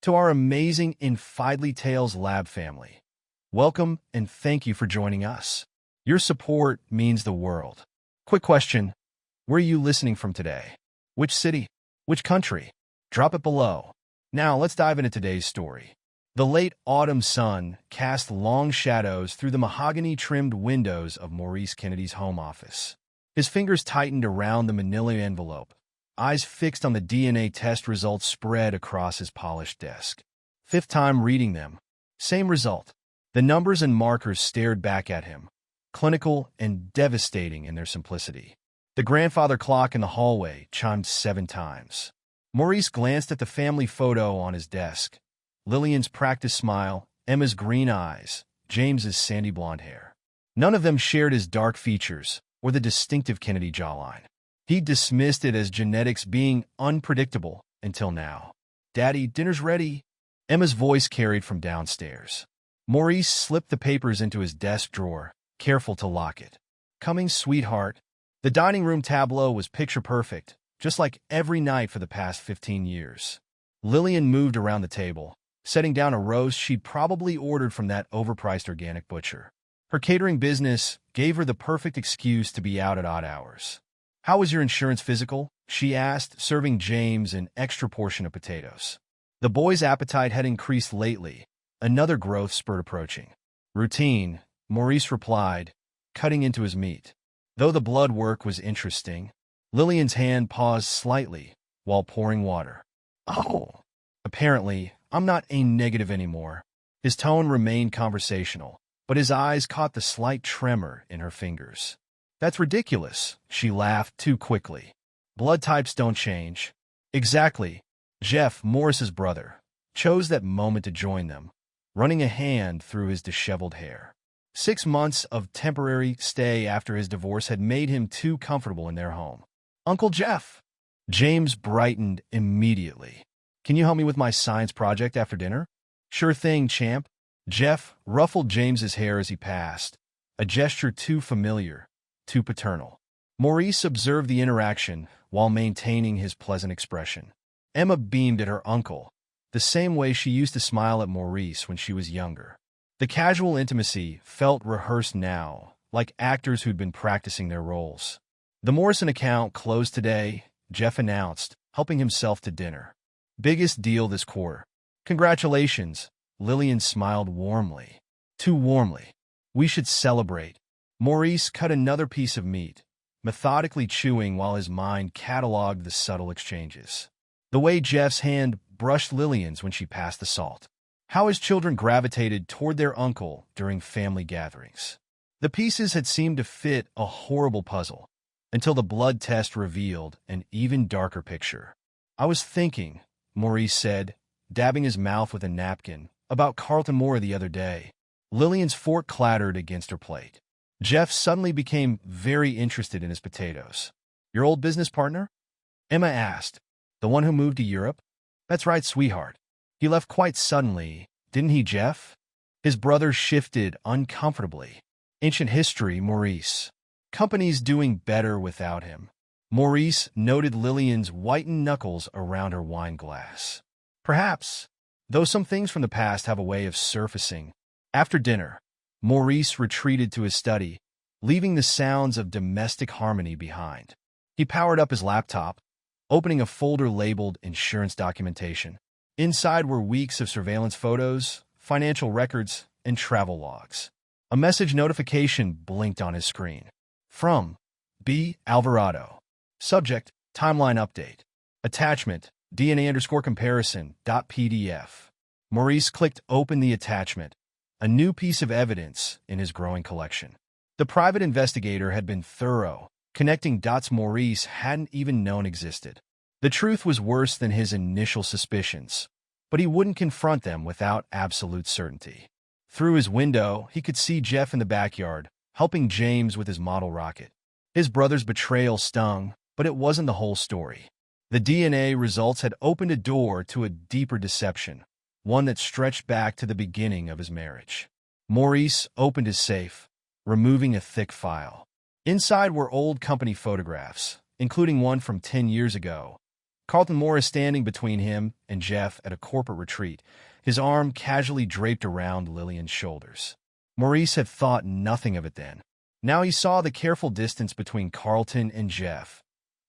to our amazing Infidely Tales Lab family. Welcome and thank you for joining us. Your support means the world. Quick question, where are you listening from today? Which city? Which country? Drop it below. Now let's dive into today's story. The late autumn sun cast long shadows through the mahogany-trimmed windows of Maurice Kennedy's home office. His fingers tightened around the manila envelope. Eyes fixed on the DNA test results spread across his polished desk. Fifth time reading them. Same result. The numbers and markers stared back at him, clinical and devastating in their simplicity. The grandfather clock in the hallway chimed 7 times. Maurice glanced at the family photo on his desk. Lillian's practiced smile, Emma's green eyes, James's sandy blonde hair. None of them shared his dark features or the distinctive Kennedy jawline. He dismissed it as genetics being unpredictable until now. "Daddy, dinner's ready," Emma's voice carried from downstairs. Maurice slipped the papers into his desk drawer, careful to lock it. "Coming, sweetheart." The dining room tableau was picture-perfect, just like every night for the past 15 years. Lillian moved around the table, setting down a roast she'd probably ordered from that overpriced organic butcher. Her catering business gave her the perfect excuse to be out at odd hours. "How was your insurance physical?" she asked, serving James an extra portion of potatoes. The boy's appetite had increased lately, another growth spurt approaching. "Routine," Maurice replied, cutting into his meat. Though the blood work was interesting, Lillian's hand paused slightly while pouring water. "Oh, apparently, I'm not a negative anymore." His tone remained conversational, but his eyes caught the slight tremor in her fingers. "That's ridiculous," she laughed too quickly. "Blood types don't change." "Exactly." Jeff, Morris's brother, chose that moment to join them, running a hand through his disheveled hair. 6 months of temporary stay after his divorce had made him too comfortable in their home. "Uncle Jeff!" James brightened immediately. "Can you help me with my science project after dinner?" "Sure thing, champ." Jeff ruffled James's hair as he passed, a gesture too familiar, too paternal. Maurice observed the interaction while maintaining his pleasant expression. Emma beamed at her uncle, the same way she used to smile at Maurice when she was younger. The casual intimacy felt rehearsed now, like actors who'd been practicing their roles. "The Morrison account closed today," Jeff announced, helping himself to dinner. "Biggest deal this quarter." "Congratulations," Lillian smiled warmly. Too warmly. "We should celebrate." Maurice cut another piece of meat, methodically chewing while his mind cataloged the subtle exchanges. The way Jeff's hand brushed Lillian's when she passed the salt. How his children gravitated toward their uncle during family gatherings. The pieces had seemed to fit a horrible puzzle, until the blood test revealed an even darker picture. "I was thinking," Maurice said, dabbing his mouth with a napkin, "about Carlton Moore the other day." Lillian's fork clattered against her plate. Jeff suddenly became very interested in his potatoes. "Your old business partner?" Emma asked. "The one who moved to Europe?" "That's right, sweetheart. He left quite suddenly, didn't he, Jeff?" His brother shifted uncomfortably. "Ancient history, Maurice. Company's doing better without him." Maurice noted Lillian's whitened knuckles around her wine glass. "Perhaps, though some things from the past have a way of surfacing." After dinner, Maurice retreated to his study, leaving the sounds of domestic harmony behind. He powered up his laptop, opening a folder labeled Insurance Documentation. Inside were weeks of surveillance photos, financial records, and travel logs. A message notification blinked on his screen. From B. Alvarado. Subject, Timeline Update. Attachment, DNA_comparison.pdf. Maurice clicked open the attachment, a new piece of evidence in his growing collection. The private investigator had been thorough, connecting dots Maurice hadn't even known existed. The truth was worse than his initial suspicions, but he wouldn't confront them without absolute certainty. Through his window, he could see Jeff in the backyard, helping James with his model rocket. His brother's betrayal stung, but it wasn't the whole story. The DNA results had opened a door to a deeper deception, one that stretched back to the beginning of his marriage. Maurice opened his safe, removing a thick file. Inside were old company photographs, including one from 10 years ago, Carlton Morris standing between him and Jeff at a corporate retreat, his arm casually draped around Lillian's shoulders. Maurice had thought nothing of it then. Now he saw the careful distance between Carlton and Jeff,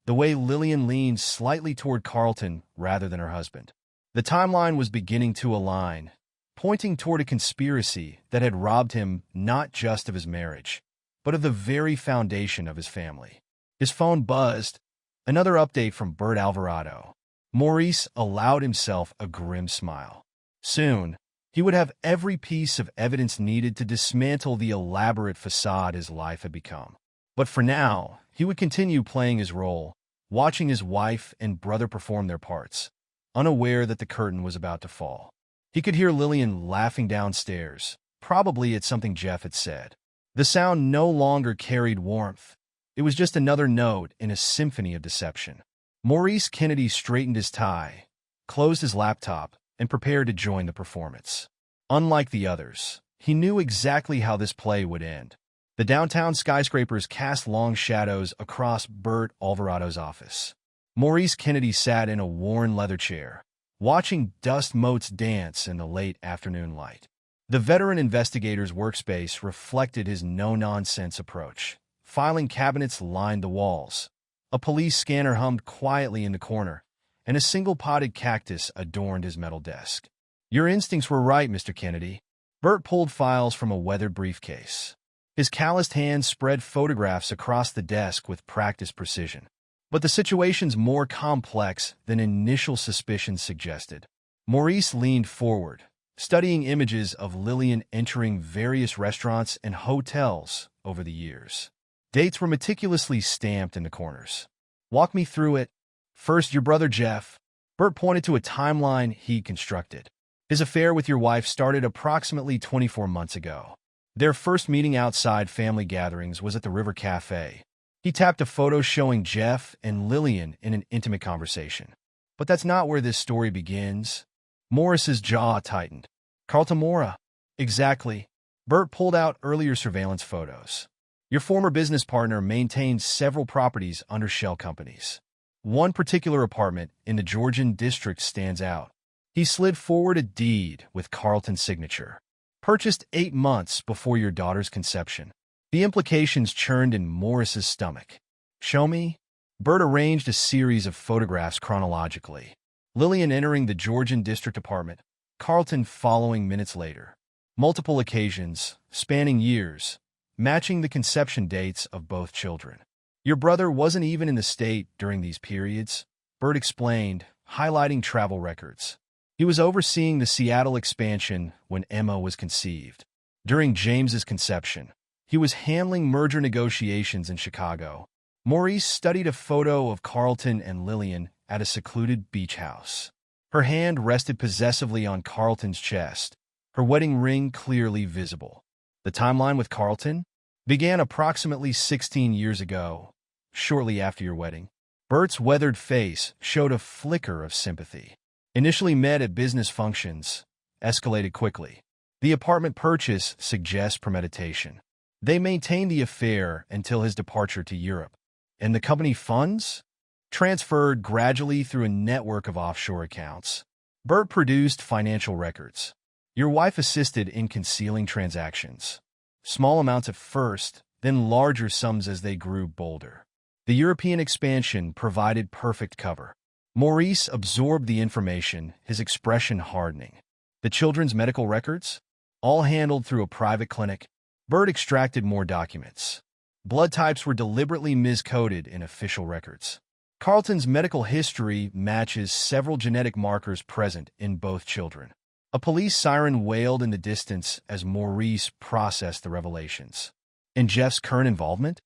the way Lillian leaned slightly toward Carlton rather than her husband. The timeline was beginning to align, pointing toward a conspiracy that had robbed him not just of his marriage, but of the very foundation of his family. His phone buzzed. Another update from Bert Alvarado. Maurice allowed himself a grim smile. Soon, he would have every piece of evidence needed to dismantle the elaborate facade his life had become. But for now, he would continue playing his role, watching his wife and brother perform their parts, unaware that the curtain was about to fall. He could hear Lillian laughing downstairs, probably at something Jeff had said. The sound no longer carried warmth. It was just another note in a symphony of deception. Maurice Kennedy straightened his tie, closed his laptop, and prepared to join the performance. Unlike the others, he knew exactly how this play would end. The downtown skyscrapers cast long shadows across Bert Alvarado's office. Maurice Kennedy sat in a worn leather chair, watching dust motes dance in the late afternoon light. The veteran investigator's workspace reflected his no-nonsense approach. Filing cabinets lined the walls. A police scanner hummed quietly in the corner, and a single-potted cactus adorned his metal desk. "Your instincts were right, Mr. Kennedy." Bert pulled files from a weathered briefcase. His calloused hands spread photographs across the desk with practiced precision. But the situation's more complex than initial suspicions suggested. Maurice leaned forward, studying images of Lillian entering various restaurants and hotels over the years. Dates were meticulously stamped in the corners. "Walk me through it. First, your brother Jeff." Bert pointed to a timeline he'd constructed. "His affair with your wife started approximately 24 months ago. Their first meeting outside family gatherings was at the River Cafe." He tapped a photo showing Jeff and Lillian in an intimate conversation. "But that's not where this story begins." Morris's jaw tightened. "Carlton Mora." "Exactly." Bert pulled out earlier surveillance photos. "Your former business partner maintained several properties under shell companies. One particular apartment in the Georgian district stands out." He slid forward a deed with Carlton's signature. "Purchased 8 months before your daughter's conception." The implications churned in Morris's stomach. "Show me." Bert arranged a series of photographs chronologically. Lillian entering the Georgian district apartment, Carlton following minutes later. Multiple occasions, spanning years, matching the conception dates of both children. "Your brother wasn't even in the state during these periods," Bert explained, highlighting travel records. "He was overseeing the Seattle expansion when Emma was conceived. During James's conception, he was handling merger negotiations in Chicago." Maurice studied a photo of Carlton and Lillian at a secluded beach house. Her hand rested possessively on Carlton's chest, her wedding ring clearly visible. The timeline with Carlton began approximately 16 years ago, shortly after your wedding. Bert's weathered face showed a flicker of sympathy. "Initially met at business functions, escalated quickly. The apartment purchase suggests premeditation. They maintained the affair until his departure to Europe. And the company funds? Transferred gradually through a network of offshore accounts." Bert produced financial records. "Your wife assisted in concealing transactions. Small amounts at first, then larger sums as they grew bolder. The European expansion provided perfect cover." Maurice absorbed the information, his expression hardening. "The children's medical records? All handled through a private clinic." Bert extracted more documents. Blood types were deliberately miscoded in official records. Carlton's medical history matches several genetic markers present in both children. A police siren wailed in the distance as Maurice processed the revelations. And Jeff's current involvement?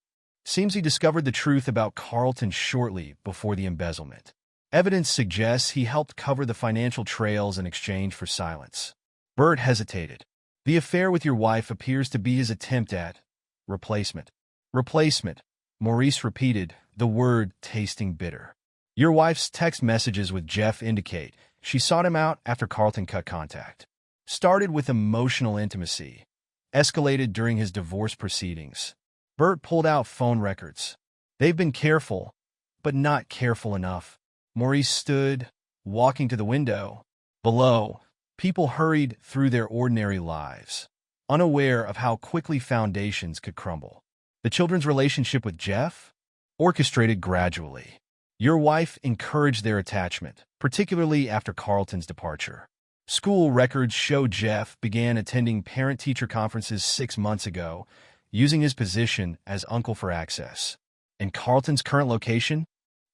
Seems he discovered the truth about Carlton shortly before the embezzlement. Evidence suggests he helped cover the financial trails in exchange for silence. Bert hesitated. "The affair with your wife appears to be his attempt at replacement." "Replacement," Maurice repeated, the word tasting bitter. "Your wife's text messages with Jeff indicate she sought him out after Carlton cut contact. Started with emotional intimacy, escalated during his divorce proceedings." Bert pulled out phone records. "They've been careful, but not careful enough." Maurice stood, walking to the window. Below, people hurried through their ordinary lives, unaware of how quickly foundations could crumble. The children's relationship with Jeff? Orchestrated gradually. Your wife encouraged their attachment, particularly after Carlton's departure. School records show Jeff began attending parent-teacher conferences 6 months ago, using his position as uncle for access. And Carlton's current location?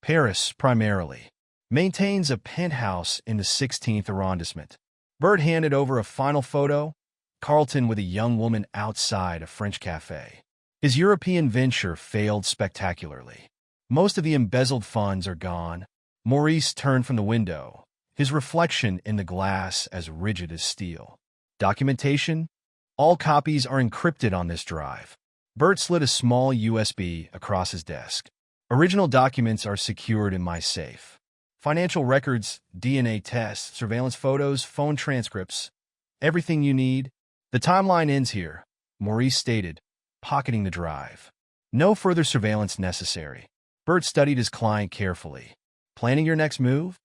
Paris, primarily. Maintains a penthouse in the 16th arrondissement. Bert handed over a final photo, Carlton with a young woman outside a French cafe. His European venture failed spectacularly. Most of the embezzled funds are gone. Maurice turned from the window, his reflection in the glass as rigid as steel. Documentation? All copies are encrypted on this drive. Bert slid a small USB across his desk. Original documents are secured in my safe. Financial records, DNA tests, surveillance photos, phone transcripts, everything you need. The timeline ends here, Maurice stated, pocketing the drive. No further surveillance necessary. Bert studied his client carefully. Planning your next move?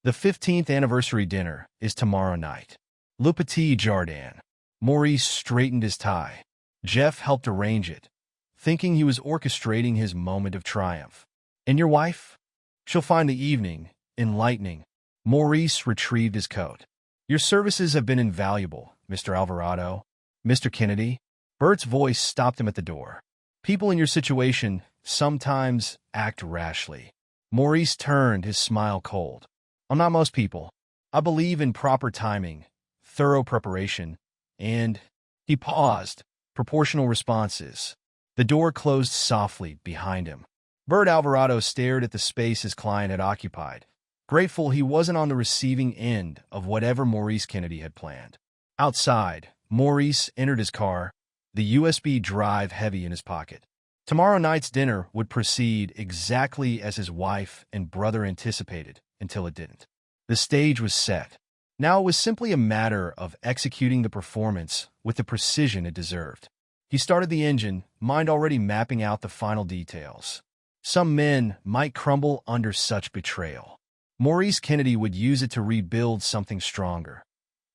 The 15th anniversary dinner is tomorrow night. Le Petit Jardin. Maurice straightened his tie. Jeff helped arrange it, thinking he was orchestrating his moment of triumph. And your wife? She'll find the evening enlightening. Maurice retrieved his coat. Your services have been invaluable, Mr. Alvarado. Mr. Kennedy? Bert's voice stopped him at the door. People in your situation sometimes act rashly. Maurice turned, his smile cold. I'm not most people. I believe in proper timing, thorough preparation, and... He paused. Proportional responses. The door closed softly behind him. Bert Alvarado stared at the space his client had occupied, grateful he wasn't on the receiving end of whatever Maurice Kennedy had planned. Outside, Maurice entered his car, the USB drive heavy in his pocket. Tomorrow night's dinner would proceed exactly as his wife and brother anticipated, until it didn't. The stage was set. Now it was simply a matter of executing the performance with the precision it deserved. He started the engine, mind already mapping out the final details. Some men might crumble under such betrayal. Maurice Kennedy would use it to rebuild something stronger.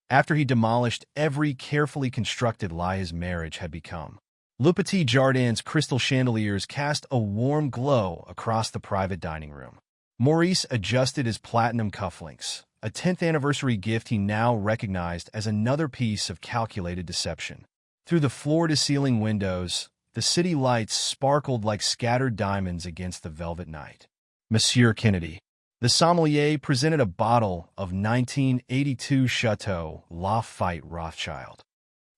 After he demolished every carefully constructed lie his marriage had become. Le Petit Jardin's crystal chandeliers cast a warm glow across the private dining room. Maurice adjusted his platinum cufflinks, a 10th anniversary gift he now recognized as another piece of calculated deception. Through the floor-to-ceiling windows, the city lights sparkled like scattered diamonds against the velvet night. Monsieur Kennedy. The sommelier presented a bottle of 1982 Chateau Lafite Rothschild.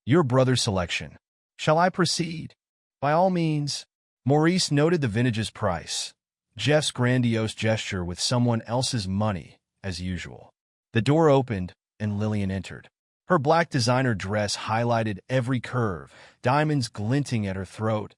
Your brother's selection. Shall I proceed? By all means. Maurice noted the vintage's price. Jeff's grandiose gesture with someone else's money, as usual. The door opened, and Lillian entered. Her black designer dress highlighted every curve, diamonds glinting at her throat.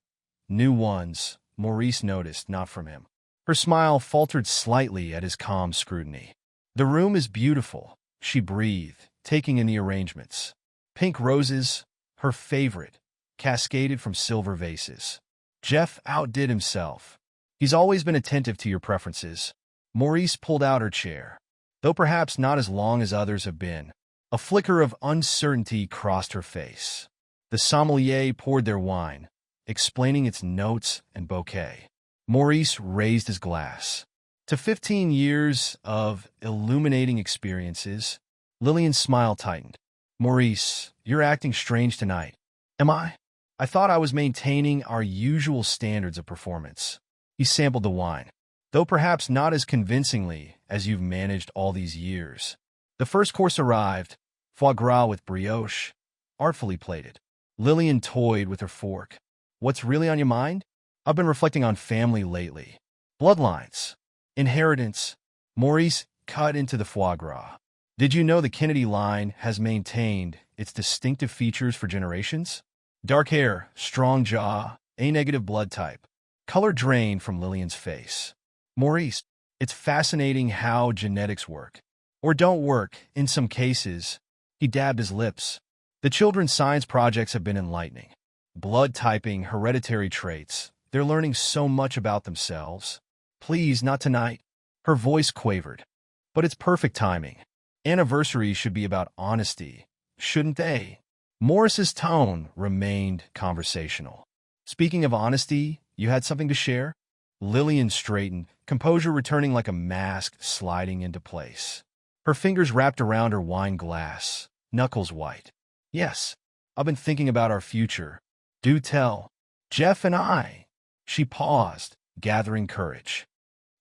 New ones, Maurice noticed, not from him. Her smile faltered slightly at his calm scrutiny. The room is beautiful, she breathed, taking in the arrangements. Pink roses, her favorite, cascaded from silver vases. Jeff outdid himself. He's always been attentive to your preferences. Maurice pulled out her chair. Though perhaps not as long as others have been. A flicker of uncertainty crossed her face. The sommelier poured their wine, explaining its notes and bouquet. Maurice raised his glass. To 15 years of illuminating experiences, Lillian's smile tightened. Maurice, you're acting strange tonight. Am I? I thought I was maintaining our usual standards of performance. He sampled the wine, though perhaps not as convincingly as you've managed all these years. The first course arrived, foie gras with brioche, artfully plated. Lillian toyed with her fork. What's really on your mind? I've been reflecting on family lately. Bloodlines. Inheritance. Maurice cut into the foie gras. Did you know the Kennedy line has maintained its distinctive features for generations? Dark hair, strong jaw, A-negative blood type. Color drained from Lillian's face. Maurice, it's fascinating how genetics work. Or don't work, in some cases. He dabbed his lips. The children's science projects have been enlightening. Blood typing, hereditary traits. They're learning so much about themselves. Please, not tonight. Her voice quavered. But it's perfect timing. Anniversaries should be about honesty, shouldn't they? Morris's tone remained conversational. Speaking of honesty, you had something to share? Lillian straightened, composure returning like a mask sliding into place. Her fingers wrapped around her wine glass, knuckles white. Yes, I've been thinking about our future. Do tell. Jeff and I. She paused, gathering courage.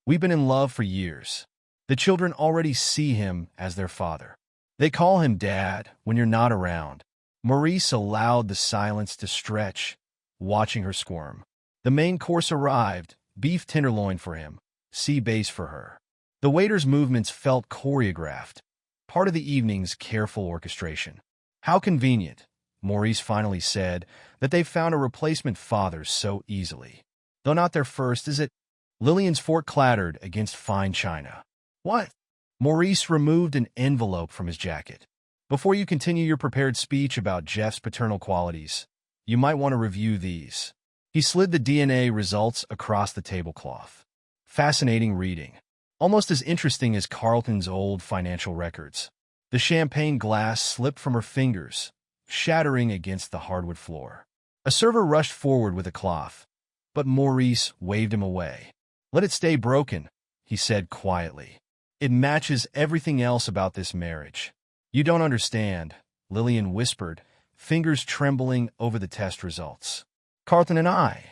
We've been in love for years. The children already see him as their father. They call him Dad when you're not around. Maurice allowed the silence to stretch, watching her squirm. The main course arrived, beef tenderloin for him, sea bass for her. The waiter's movements felt choreographed, part of the evening's careful orchestration. How convenient, Maurice finally said, that they found a replacement father so easily. Though not their first, is it? Lillian's fork clattered against fine china. What? Maurice removed an envelope from his jacket. Before you continue your prepared speech about Jeff's paternal qualities, you might want to review these. He slid the DNA results across the tablecloth. Fascinating reading. Almost as interesting as Carlton's old financial records. The champagne glass slipped from her fingers, shattering against the hardwood floor. A server rushed forward with a cloth, but Maurice waved him away. Let it stay broken, he said quietly. It matches everything else about this marriage. You don't understand, Lillian whispered, fingers trembling over the test results. Carlton and I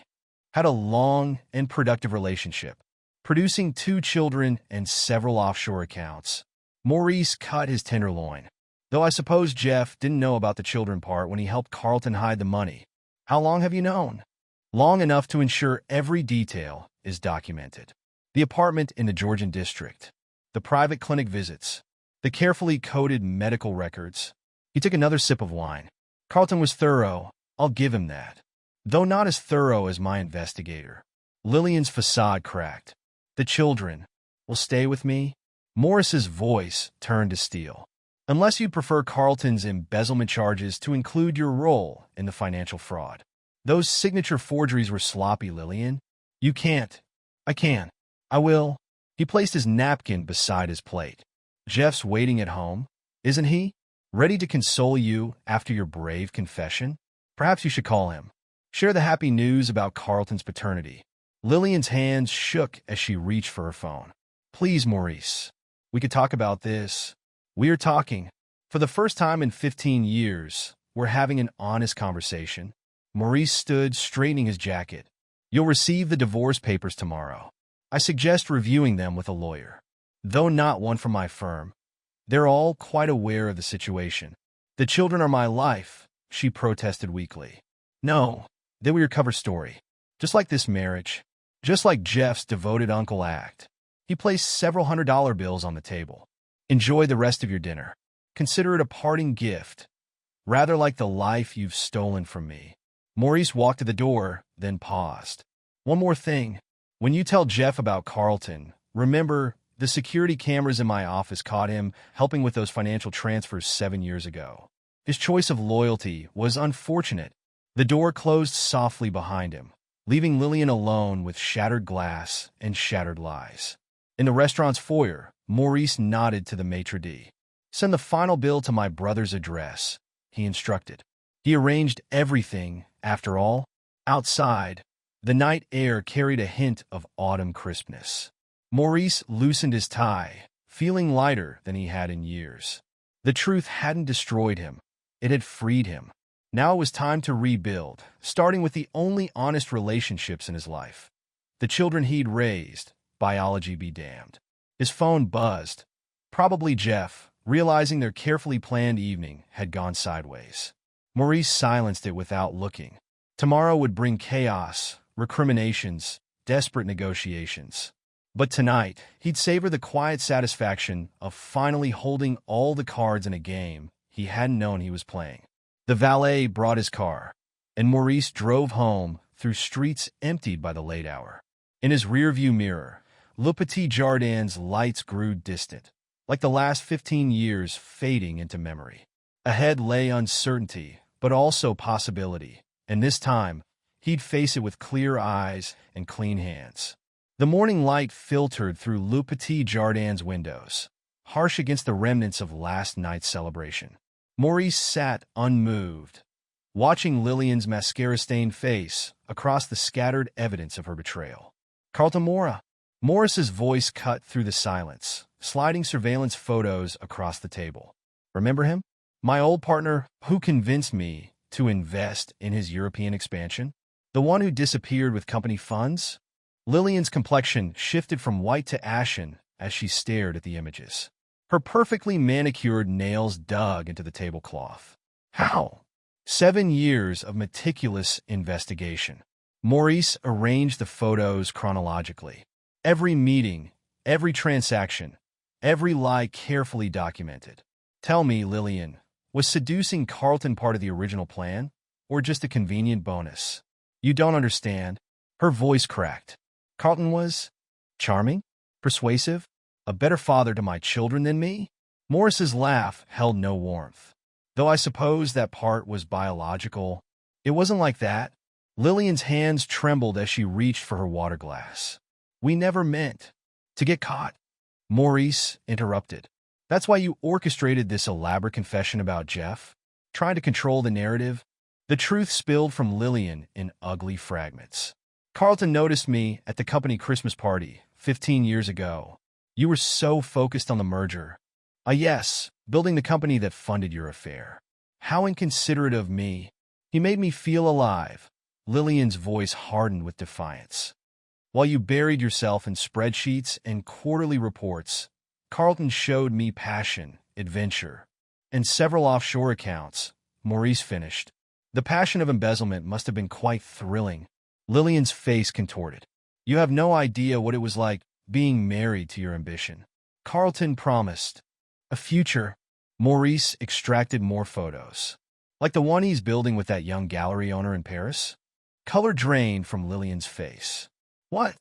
had a long and productive relationship, producing 2 children and several offshore accounts. Maurice cut his tenderloin. Though I suppose Jeff didn't know about the children part when he helped Carlton hide the money. How long have you known? Long enough to ensure every detail is documented. The apartment in the Georgian district, the private clinic visits, the carefully coded medical records. He took another sip of wine. Carlton was thorough, I'll give him that. Though not as thorough as my investigator. Lillian's facade cracked. The children will stay with me? Morris's voice turned to steel. Unless you prefer Carlton's embezzlement charges to include your role in the financial fraud. Those signature forgeries were sloppy, Lillian. You can't. I can. I will. He placed his napkin beside his plate. Jeff's waiting at home, isn't he? Ready to console you after your brave confession? Perhaps you should call him. Share the happy news about Carlton's paternity. Lillian's hands shook as she reached for her phone. Please, Maurice. We could talk about this. We're talking. For the first time in 15 years, we're having an honest conversation. Maurice stood, straightening his jacket. You'll receive the divorce papers tomorrow. I suggest reviewing them with a lawyer. Though not one from my firm, they're all quite aware of the situation. The children are my life, she protested weakly. No, they were your cover story. Just like this marriage. Just like Jeff's devoted uncle act. He placed several $100 bills on the table. Enjoy the rest of your dinner. Consider it a parting gift, rather like the life you've stolen from me. Maurice walked to the door, then paused. One more thing. When you tell Jeff about Carlton, remember, the security cameras in my office caught him helping with those financial transfers 7 years ago. His choice of loyalty was unfortunate. The door closed softly behind him, leaving Lillian alone with shattered glass and shattered lies. In the restaurant's foyer, Maurice nodded to the maitre d'. Send the final bill to my brother's address, he instructed. He arranged everything, after all. Outside, the night air carried a hint of autumn crispness. Maurice loosened his tie, feeling lighter than he had in years. The truth hadn't destroyed him. It had freed him. Now it was time to rebuild, starting with the only honest relationships in his life. The children he'd raised, biology be damned. His phone buzzed. Probably Jeff, realizing their carefully planned evening had gone sideways. Maurice silenced it without looking. Tomorrow would bring chaos, recriminations, desperate negotiations. But tonight, he'd savor the quiet satisfaction of finally holding all the cards in a game he hadn't known he was playing. The valet brought his car, and Maurice drove home through streets emptied by the late hour. In his rearview mirror, Le Petit Jardin's lights grew distant, like the last 15 years fading into memory. Ahead lay uncertainty, but also possibility, and this time, he'd face it with clear eyes and clean hands. The morning light filtered through Le Petit Jardin's windows, harsh against the remnants of last night's celebration. Maurice sat unmoved, watching Lillian's mascara-stained face across the scattered evidence of her betrayal. Carlton Mora. Morris's voice cut through the silence, sliding surveillance photos across the table. Remember him? My old partner who convinced me to invest in his European expansion? The one who disappeared with company funds? Lillian's complexion shifted from white to ashen as she stared at the images. Her perfectly manicured nails dug into the tablecloth. How? 7 years of meticulous investigation. Maurice arranged the photos chronologically. Every meeting, every transaction, every lie carefully documented. Tell me, Lillian, was seducing Carlton part of the original plan, or just a convenient bonus? You don't understand. Her voice cracked. Carlton was charming, persuasive, a better father to my children than me? Morris's laugh held no warmth. Though I suppose that part was biological, it wasn't like that. Lillian's hands trembled as she reached for her water glass. We never meant to get caught. Maurice interrupted. That's why you orchestrated this elaborate confession about Jeff, trying to control the narrative. The truth spilled from Lillian in ugly fragments. Carlton noticed me at the company Christmas party 15 years ago. You were so focused on the merger. Yes, building the company that funded your affair. How inconsiderate of me. He made me feel alive. Lillian's voice hardened with defiance. While you buried yourself in spreadsheets and quarterly reports, Carlton showed me passion, adventure, and several offshore accounts. Maurice finished. The passion of embezzlement must have been quite thrilling. Lillian's face contorted. You have no idea what it was like being married to your ambition. Carlton promised a future. Maurice extracted more photos, like the one he's building with that young gallery owner in Paris. Color drained from Lillian's face. What?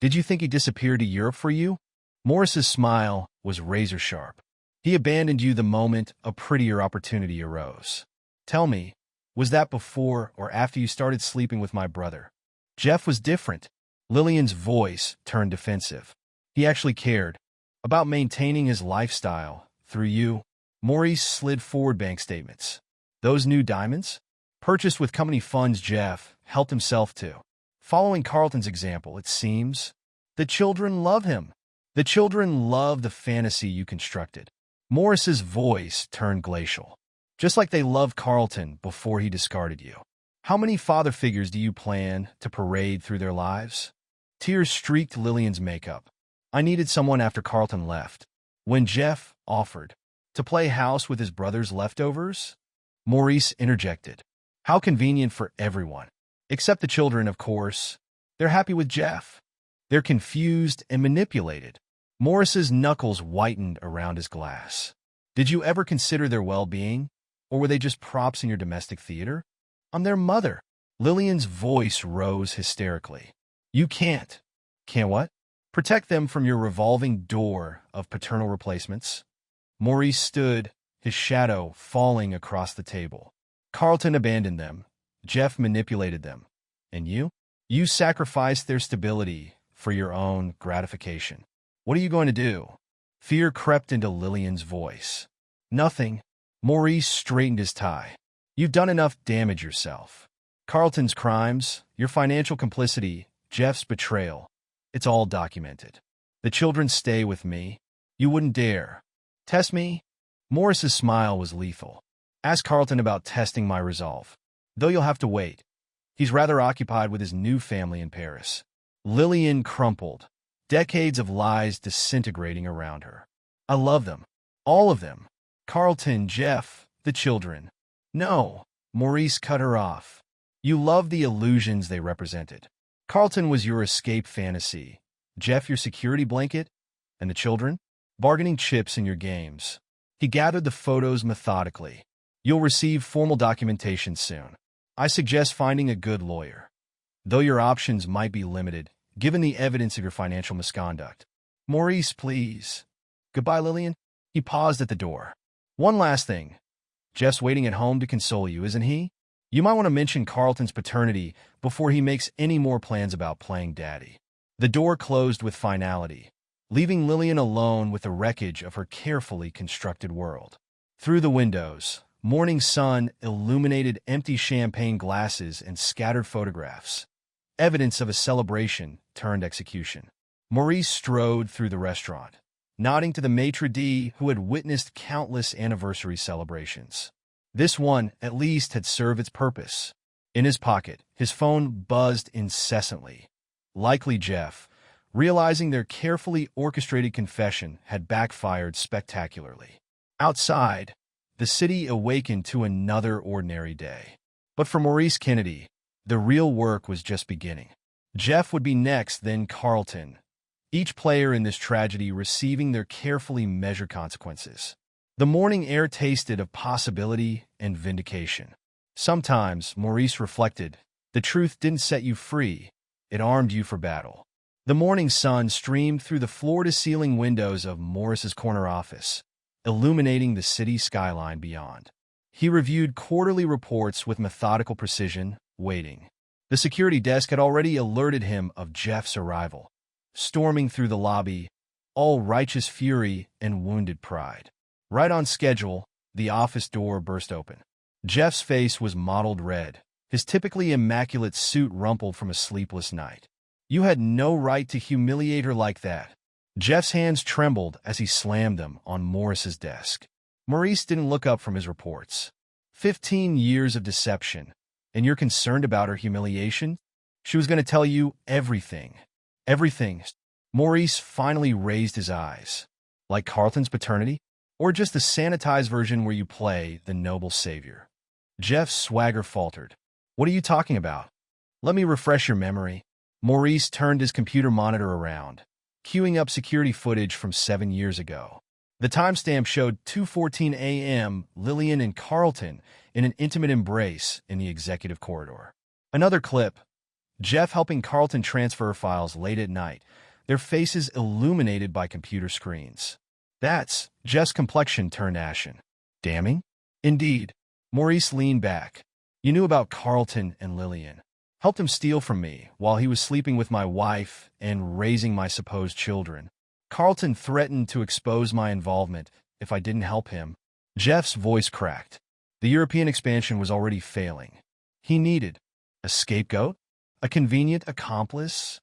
Did you think he disappeared to Europe for you? Morris's smile was razor-sharp. He abandoned you the moment a prettier opportunity arose. Tell me, was that before or after you started sleeping with my brother? Jeff was different. Lillian's voice turned defensive. He actually cared about maintaining his lifestyle through you. Maurice slid forward bank statements. Those new diamonds? Purchased with company funds Jeff helped himself to. Following Carlton's example, it seems, the children love him. The children love the fantasy you constructed. Morris's voice turned glacial. Just like they loved Carlton before he discarded you. How many father figures do you plan to parade through their lives? Tears streaked Lillian's makeup. I needed someone after Carlton left. When Jeff offered to play house with his brother's leftovers, Maurice interjected. How convenient for everyone. Except the children, of course. They're happy with Jeff. They're confused and manipulated. Morris's knuckles whitened around his glass. Did you ever consider their well-being? Or were they just props in your domestic theater? I'm their mother. Lillian's voice rose hysterically. You can't. Can't what? Protect them from your revolving door of paternal replacements. Maurice stood, his shadow falling across the table. Carlton abandoned them. Jeff manipulated them. And you? You sacrificed their stability for your own gratification. What are you going to do? Fear crept into Lillian's voice. Nothing. Maurice straightened his tie. You've done enough damage yourself. Carlton's crimes, your financial complicity, Jeff's betrayal. It's all documented. The children stay with me. You wouldn't dare. Test me? Morris's smile was lethal. Ask Carlton about testing my resolve. Though you'll have to wait. He's rather occupied with his new family in Paris. Lillian crumpled. Decades of lies disintegrating around her. I love them. All of them. Carlton, Jeff, the children. No, Maurice cut her off. You loved the illusions they represented. Carlton was your escape fantasy. Jeff your security blanket. And the children? Bargaining chips in your games. He gathered the photos methodically. You'll receive formal documentation soon. I suggest finding a good lawyer. Though your options might be limited, given the evidence of your financial misconduct. Maurice, please. Goodbye, Lillian. He paused at the door. One last thing. Jeff's waiting at home to console you, isn't he? You might want to mention Carlton's paternity before he makes any more plans about playing daddy. The door closed with finality, leaving Lillian alone with the wreckage of her carefully constructed world. Through the windows, morning sun illuminated empty champagne glasses and scattered photographs, evidence of a celebration turned execution. Maurice strode through the restaurant, nodding to the maitre d' who had witnessed countless anniversary celebrations. This one, at least, had served its purpose. In his pocket, his phone buzzed incessantly. Likely Jeff, realizing their carefully orchestrated confession had backfired spectacularly. Outside, the city awakened to another ordinary day. But for Maurice Kennedy, the real work was just beginning. Jeff would be next, then Carlton, each player in this tragedy receiving their carefully measured consequences. The morning air tasted of possibility and vindication. Sometimes, Maurice reflected, the truth didn't set you free, it armed you for battle. The morning sun streamed through the floor-to-ceiling windows of Morris's corner office, illuminating the city skyline beyond. He reviewed quarterly reports with methodical precision, waiting. The security desk had already alerted him of Jeff's arrival. Storming through the lobby, all righteous fury and wounded pride. Right on schedule, the office door burst open. Jeff's face was mottled red, his typically immaculate suit rumpled from a sleepless night. You had no right to humiliate her like that. Jeff's hands trembled as he slammed them on Morris's desk. Maurice didn't look up from his reports. 15 years of deception, and you're concerned about her humiliation? She was going to tell you everything. Everything. Maurice finally raised his eyes. Like Carlton's paternity? Or just the sanitized version where you play the noble savior? Jeff's swagger faltered. What are you talking about? Let me refresh your memory. Maurice turned his computer monitor around, queuing up security footage from 7 years ago. The timestamp showed 2:14 a.m. Lillian and Carlton in an intimate embrace in the executive corridor. Another clip, Jeff helping Carlton transfer files late at night, their faces illuminated by computer screens. That's Jeff's complexion turned ashen. Damning? Indeed. Maurice leaned back. You knew about Carlton and Lillian. Helped him steal from me while he was sleeping with my wife and raising my supposed children. Carlton threatened to expose my involvement if I didn't help him. Jeff's voice cracked. The European expansion was already failing. He needed a scapegoat? A convenient accomplice?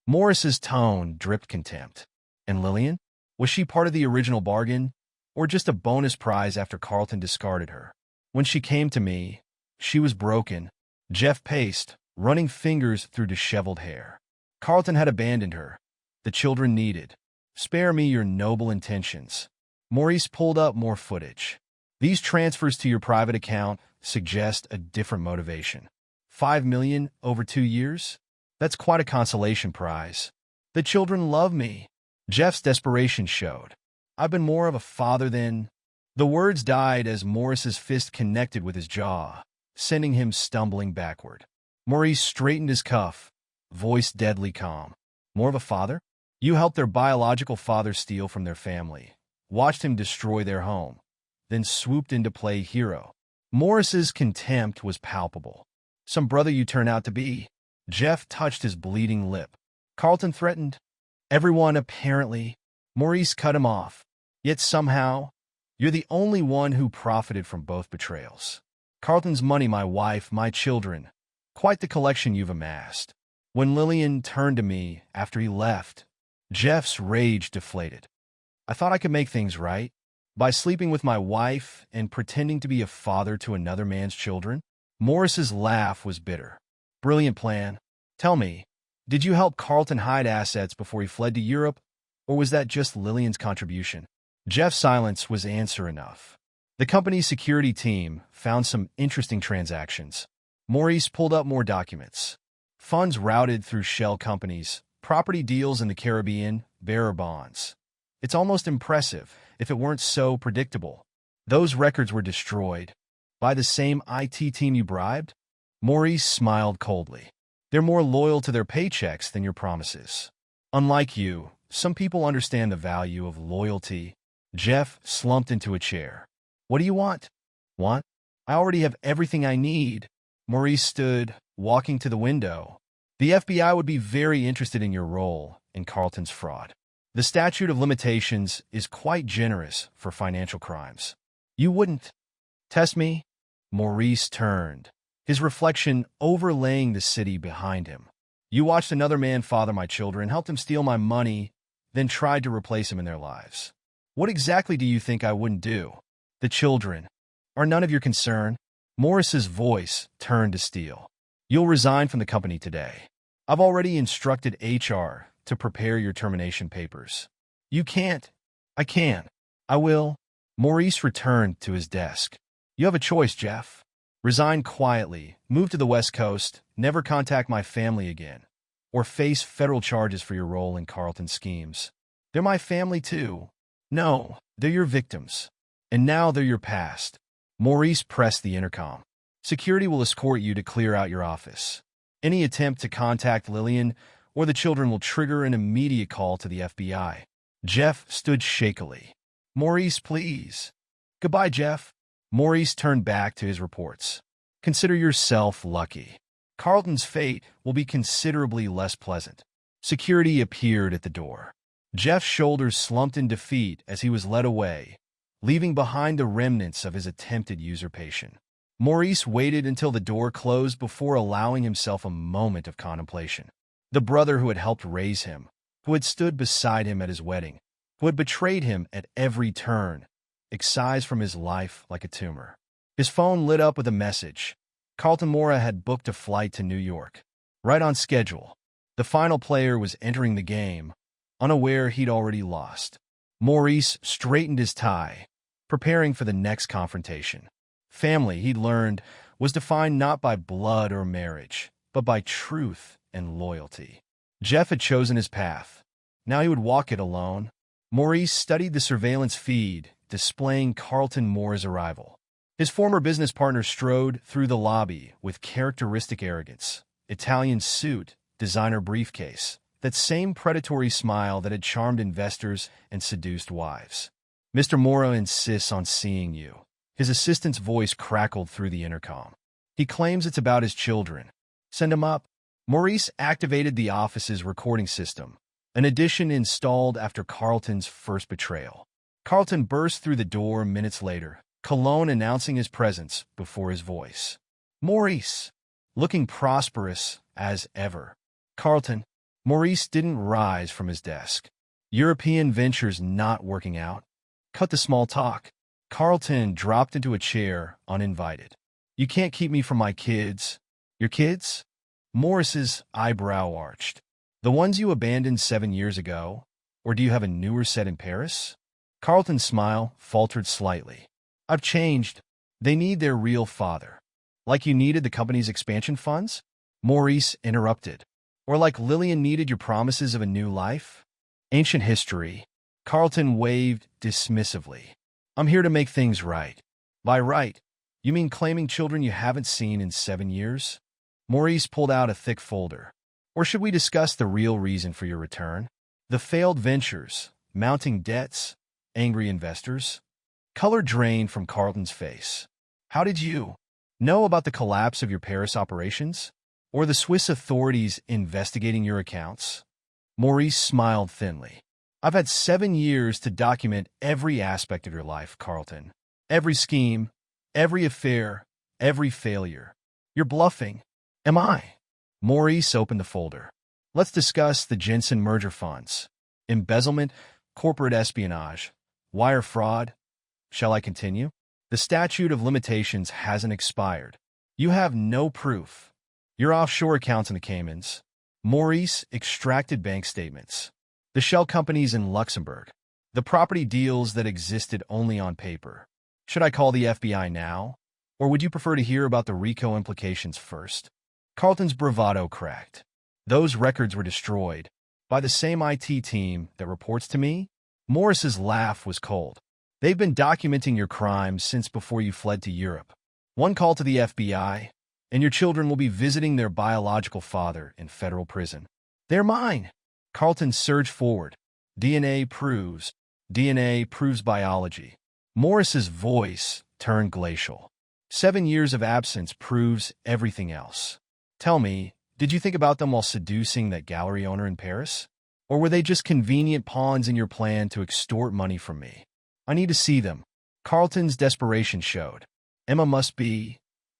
Morris's tone dripped contempt. And Lillian? Was she part of the original bargain, or just a bonus prize after Carlton discarded her? When she came to me, she was broken. Jeff paced, running fingers through disheveled hair. Carlton had abandoned her. The children needed. Spare me your noble intentions. Maurice pulled up more footage. These transfers to your private account suggest a different motivation. $5 million over 2 years? That's quite a consolation prize. The children love me. Jeff's desperation showed. I've been more of a father than... The words died as Morris's fist connected with his jaw, sending him stumbling backward. Maurice straightened his cuff, voice deadly calm. More of a father? You helped their biological father steal from their family, watched him destroy their home, then swooped in to play hero. Morris's contempt was palpable. Some brother you turn out to be. Jeff touched his bleeding lip. Carlton threatened. Everyone apparently. Maurice cut him off. Yet somehow, you're the only one who profited from both betrayals. Carlton's money, my wife, my children. Quite the collection you've amassed. When Lillian turned to me after he left, Jeff's rage deflated. I thought I could make things right by sleeping with my wife and pretending to be a father to another man's children. Morris's laugh was bitter. Brilliant plan. Tell me, did you help Carlton hide assets before he fled to Europe, or was that just Lillian's contribution? Jeff's silence was answer enough. The company's security team found some interesting transactions. Maurice pulled up more documents. Funds routed through shell companies, property deals in the Caribbean, bearer bonds. It's almost impressive if it weren't so predictable. Those records were destroyed. By the same IT team you bribed? Maurice smiled coldly. They're more loyal to their paychecks than your promises. Unlike you, some people understand the value of loyalty. Jeff slumped into a chair. What do you want? Want? I already have everything I need. Maurice stood, walking to the window, The FBI would be very interested in your role in Carlton's fraud. The statute of limitations is quite generous for financial crimes. You wouldn't test me? Maurice turned, his reflection overlaying the city behind him. You watched another man father my children, helped him steal my money, then tried to replace him in their lives. What exactly do you think I wouldn't do? The children are none of your concern. Morris's voice turned to steel. You'll resign from the company today. I've already instructed HR to prepare your termination papers. You can't. I can. I will. Maurice returned to his desk. You have a choice, Jeff. Resign quietly, move to the West Coast, never contact my family again, or face federal charges for your role in Carlton's schemes. They're my family too. No, they're your victims. And now they're your past. Maurice pressed the intercom. Security will escort you to clear out your office. Any attempt to contact Lillian or the children will trigger an immediate call to the FBI. Jeff stood shakily. Maurice, please. Goodbye, Jeff. Maurice turned back to his reports. Consider yourself lucky. Carlton's fate will be considerably less pleasant. Security appeared at the door. Jeff's shoulders slumped in defeat as he was led away, leaving behind the remnants of his attempted usurpation. Maurice waited until the door closed before allowing himself a moment of contemplation. The brother who had helped raise him, who had stood beside him at his wedding, who had betrayed him at every turn, excised from his life like a tumor. His phone lit up with a message. Carlton Mora had booked a flight to New York, right on schedule. The final player was entering the game, unaware he'd already lost. Maurice straightened his tie, preparing for the next confrontation. Family, he'd learned, was defined not by blood or marriage, but by truth and loyalty. Jeff had chosen his path. Now he would walk it alone. Maurice studied the surveillance feed, displaying Carlton Mora's arrival. His former business partner strode through the lobby with characteristic arrogance. Italian suit, designer briefcase, that same predatory smile that had charmed investors and seduced wives. Mr. Mora insists on seeing you. His assistant's voice crackled through the intercom. He claims it's about his children. Send him up. Maurice activated the office's recording system, an addition installed after Carlton's first betrayal. Carlton burst through the door minutes later, cologne announcing his presence before his voice. Maurice, looking prosperous as ever. Carlton. Maurice didn't rise from his desk. European ventures not working out. Cut the small talk. Carlton dropped into a chair, uninvited. You can't keep me from my kids. Your kids? Morris's eyebrow arched. The ones you abandoned 7 years ago? Or do you have a newer set in Paris? Carlton's smile faltered slightly. I've changed. They need their real father. Like you needed the company's expansion funds? Maurice interrupted. Or like Lillian needed your promises of a new life? Ancient history. Carlton waved dismissively. I'm here to make things right. By right, you mean claiming children you haven't seen in 7 years? Maurice pulled out a thick folder. Or should we discuss the real reason for your return? The failed ventures, mounting debts, angry investors? Color drained from Carlton's face. How did you know about the collapse of your Paris operations? Or the Swiss authorities investigating your accounts? Maurice smiled thinly. I've had 7 years to document every aspect of your life, Carlton. Every scheme, every affair, every failure. You're bluffing. Am I? Maurice opened the folder. Let's discuss the Jensen merger funds. Embezzlement, corporate espionage, wire fraud. Shall I continue? The statute of limitations hasn't expired. You have no proof. Your offshore accounts in the Caymans. Maurice extracted bank statements. The shell companies in Luxembourg. The property deals that existed only on paper. Should I call the FBI now? Or would you prefer to hear about the RICO implications first? Carlton's bravado cracked. Those records were destroyed by the same IT team that reports to me? Morris's laugh was cold. They've been documenting your crimes since before you fled to Europe. One call to the FBI, and your children will be visiting their biological father in federal prison. They're mine. Carlton surged forward. DNA proves biology. Morris's voice turned glacial. 7 years of absence proves everything else. Tell me, Did you think about them while seducing that gallery owner in Paris? Or were they just convenient pawns in your plan to extort money from me? I need to see them. Carlton's desperation showed. Emma must be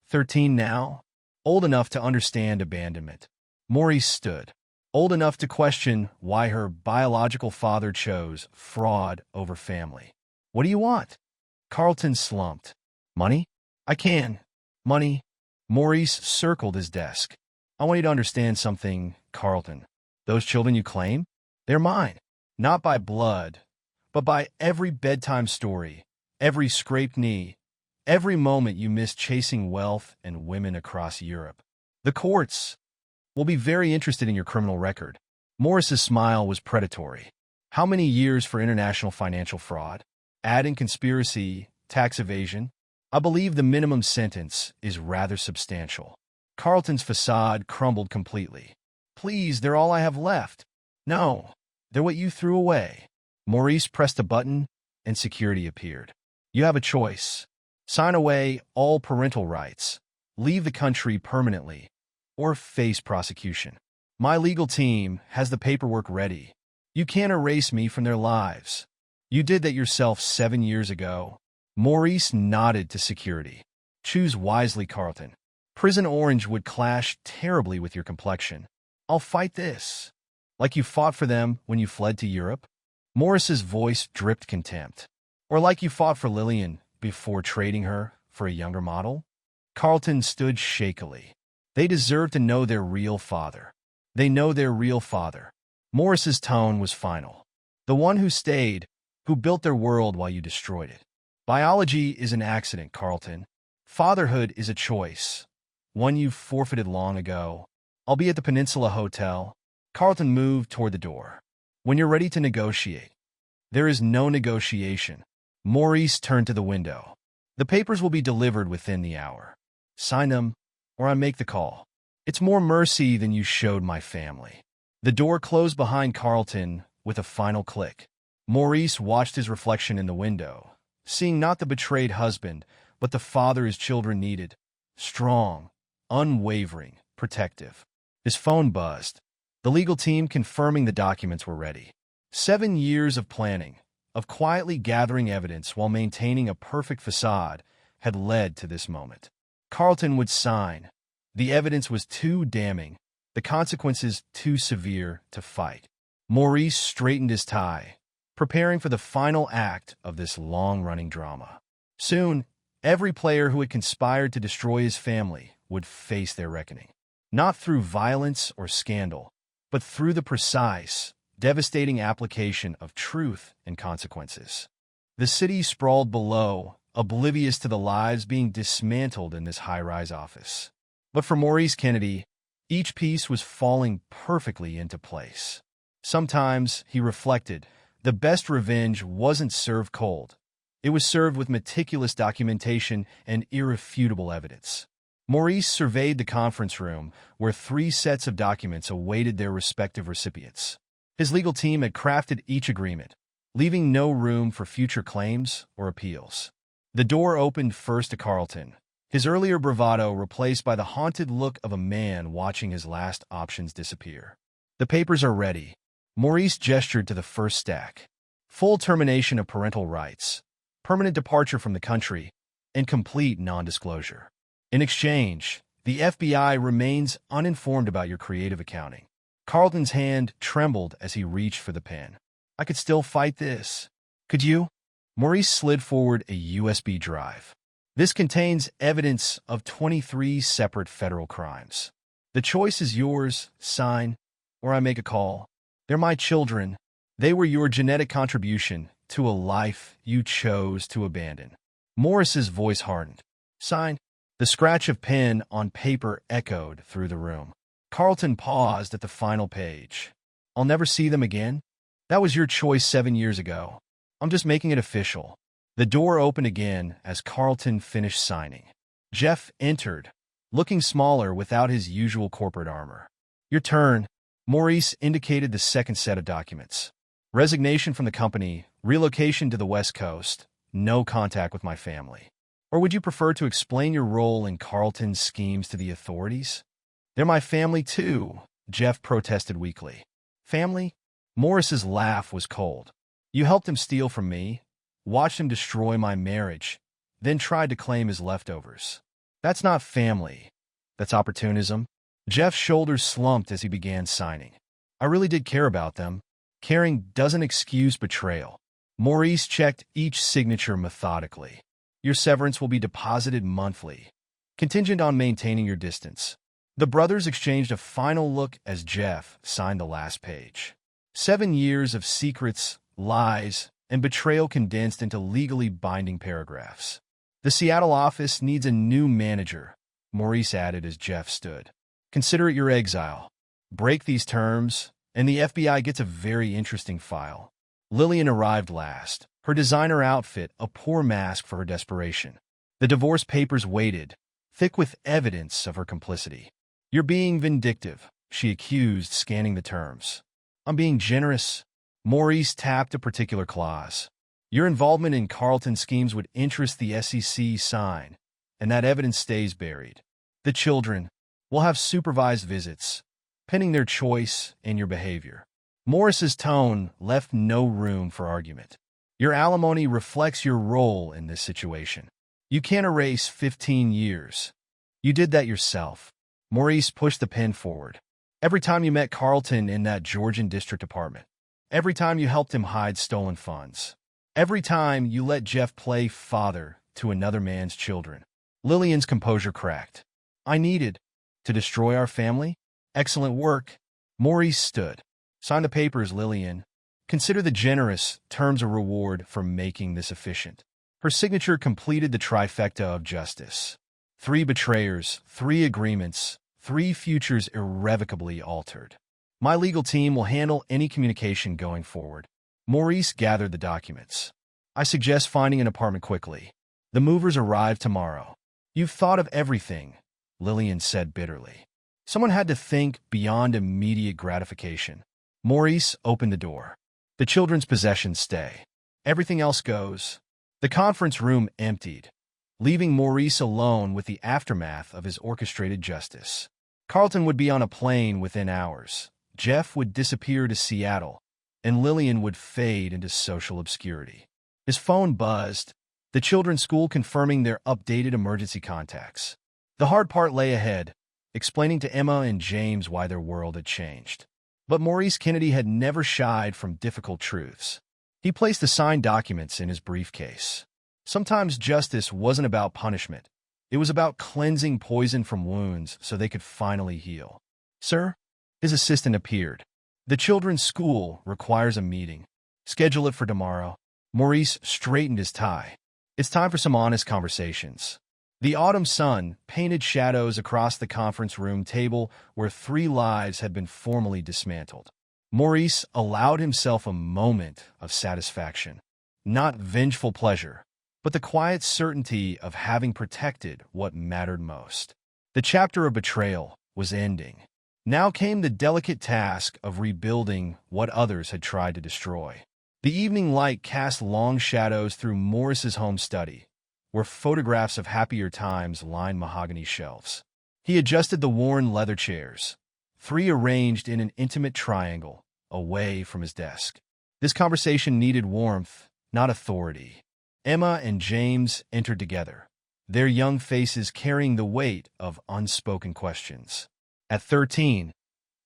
13 now, old enough to understand abandonment. Maurice stood, old enough to question why her biological father chose fraud over family. What do you want? Carlton slumped. Money? I can. Money. Maurice circled his desk. I want you to understand something, Carlton. Those children you claim? They're mine. Not by blood, but by every bedtime story, every scraped knee, every moment you missed chasing wealth and women across Europe. The courts will be very interested in your criminal record. Morris's smile was predatory. How many years for international financial fraud? Add in conspiracy, tax evasion. I believe the minimum sentence is rather substantial. Carlton's facade crumbled completely. Please, they're all I have left. No, they're what you threw away. Maurice pressed a button, and security appeared. You have a choice. Sign away all parental rights, leave the country permanently, or face prosecution. My legal team has the paperwork ready. You can't erase me from their lives. You did that yourself 7 years ago. Maurice nodded to security. Choose wisely, Carlton. Prison orange would clash terribly with your complexion. I'll fight this. Like you fought for them when you fled to Europe? Morris's voice dripped contempt. Or like you fought for Lillian before trading her for a younger model? Carlton stood shakily. They deserve to know their real father. They know their real father. Morris's tone was final. The one who stayed, who built their world while you destroyed it. Biology is an accident, Carlton. Fatherhood is a choice, one you've forfeited long ago. I'll be at the Peninsula Hotel. Carlton moved toward the door. When you're ready to negotiate. There is no negotiation. Maurice turned to the window. The papers will be delivered within the hour. Sign them, or I make the call. It's more mercy than you showed my family. The door closed behind Carlton with a final click. Maurice watched his reflection in the window, seeing not the betrayed husband, but the father his children needed. Strong, unwavering, protective. His phone buzzed. The legal team confirming the documents were ready. 7 years of planning, of quietly gathering evidence while maintaining a perfect facade, had led to this moment. Carlton would sign. The evidence was too damning, the consequences too severe to fight. Maurice straightened his tie, preparing for the final act of this long-running drama. Soon, every player who had conspired to destroy his family would face their reckoning. Not through violence or scandal, but through the precise, devastating application of truth and consequences. The city sprawled below, oblivious to the lives being dismantled in this high-rise office. But for Maurice Kennedy, each piece was falling perfectly into place. Sometimes, he reflected, the best revenge wasn't served cold. It was served with meticulous documentation and irrefutable evidence. Maurice surveyed the conference room, where 3 sets of documents awaited their respective recipients. His legal team had crafted each agreement, leaving no room for future claims or appeals. The door opened first to Carlton, his earlier bravado replaced by the haunted look of a man watching his last options disappear. The papers are ready. Maurice gestured to the first stack. Full termination of parental rights, permanent departure from the country, and complete non-disclosure. In exchange, the FBI remains uninformed about your creative accounting. Carlton's hand trembled as he reached for the pen. I could still fight this. Could you? Maurice slid forward a USB drive. This contains evidence of 23 separate federal crimes. The choice is yours, sign, or I make a call. They're my children. They were your genetic contribution to a life you chose to abandon. Morris's voice hardened. Sign. The scratch of pen on paper echoed through the room. Carlton paused at the final page. I'll never see them again? That was your choice 7 years ago. I'm just making it official. The door opened again as Carlton finished signing. Jeff entered, looking smaller without his usual corporate armor. Your turn. Maurice indicated the second set of documents. Resignation from the company, relocation to the West Coast, no contact with my family. Or would you prefer to explain your role in Carlton's schemes to the authorities? They're my family too, Jeff protested weakly. Family? Morris's laugh was cold. You helped him steal from me, watched him destroy my marriage, then tried to claim his leftovers. That's not family. That's opportunism. Jeff's shoulders slumped as he began signing. I really did care about them. Caring doesn't excuse betrayal. Maurice checked each signature methodically. Your severance will be deposited monthly, contingent on maintaining your distance. The brothers exchanged a final look as Jeff signed the last page. 7 years of secrets, lies, and betrayal condensed into legally binding paragraphs. The Seattle office needs a new manager, Maurice added as Jeff stood. Consider it your exile. Break these terms, and the FBI gets a very interesting file. Lillian arrived last, her designer outfit a poor mask for her desperation. The divorce papers waited, thick with evidence of her complicity. You're being vindictive, she accused, scanning the terms. I'm being generous. Maurice tapped a particular clause. Your involvement in Carlton schemes would interest the SEC sign, and that evidence stays buried. The children will have supervised visits, pending their choice and your behavior. Morris's tone left no room for argument. Your alimony reflects your role in this situation. You can't erase 15 years. You did that yourself. Maurice pushed the pen forward. Every time you met Carlton in that Georgian district apartment. Every time you helped him hide stolen funds. Every time you let Jeff play father to another man's children. Lillian's composure cracked. I needed to destroy our family? Excellent work. Maurice stood. Sign the papers, Lillian. Consider the generous terms a reward for making this efficient. Her signature completed the trifecta of justice. 3 betrayers, 3 agreements, 3 futures irrevocably altered. My legal team will handle any communication going forward. Maurice gathered the documents. I suggest finding an apartment quickly. The movers arrive tomorrow. You've thought of everything, Lillian said bitterly. Someone had to think beyond immediate gratification. Maurice opened the door. The children's possessions stay. Everything else goes. The conference room emptied, leaving Maurice alone with the aftermath of his orchestrated justice. Carlton would be on a plane within hours. Jeff would disappear to Seattle, and Lillian would fade into social obscurity. His phone buzzed, the children's school confirming their updated emergency contacts. The hard part lay ahead, explaining to Emma and James why their world had changed. But Maurice Kennedy had never shied from difficult truths. He placed the signed documents in his briefcase. Sometimes justice wasn't about punishment. It was about cleansing poison from wounds so they could finally heal. Sir? His assistant appeared. The children's school requires a meeting. Schedule it for tomorrow. Maurice straightened his tie. It's time for some honest conversations. The autumn sun painted shadows across the conference room table where 3 lives had been formally dismantled. Maurice allowed himself a moment of satisfaction. Not vengeful pleasure, but the quiet certainty of having protected what mattered most. The chapter of betrayal was ending. Now came the delicate task of rebuilding what others had tried to destroy. The evening light cast long shadows through Morris's home study, where photographs of happier times lined mahogany shelves. He adjusted the worn leather chairs, 3 arranged in an intimate triangle, away from his desk. This conversation needed warmth, not authority. Emma and James entered together, their young faces carrying the weight of unspoken questions. At 13,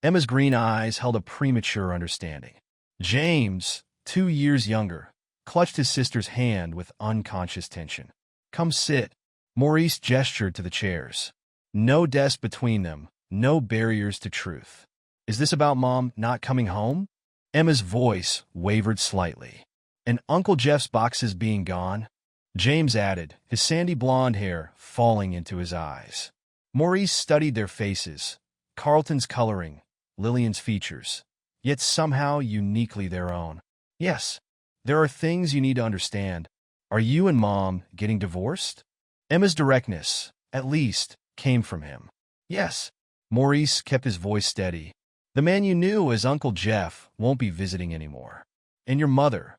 Emma's green eyes held a premature understanding. James, 2 years younger, clutched his sister's hand with unconscious tension. Come sit. Maurice gestured to the chairs. No desk between them, no barriers to truth. Is this about Mom not coming home? Emma's voice wavered slightly. And Uncle Jeff's boxes being gone? James added, his sandy blonde hair falling into his eyes. Maurice studied their faces, Carlton's coloring, Lillian's features, yet somehow uniquely their own. Yes, there are things you need to understand. Are you and Mom getting divorced? Emma's directness, at least, came from him. Yes. Maurice kept his voice steady. The man you knew as Uncle Jeff won't be visiting anymore. And your mother.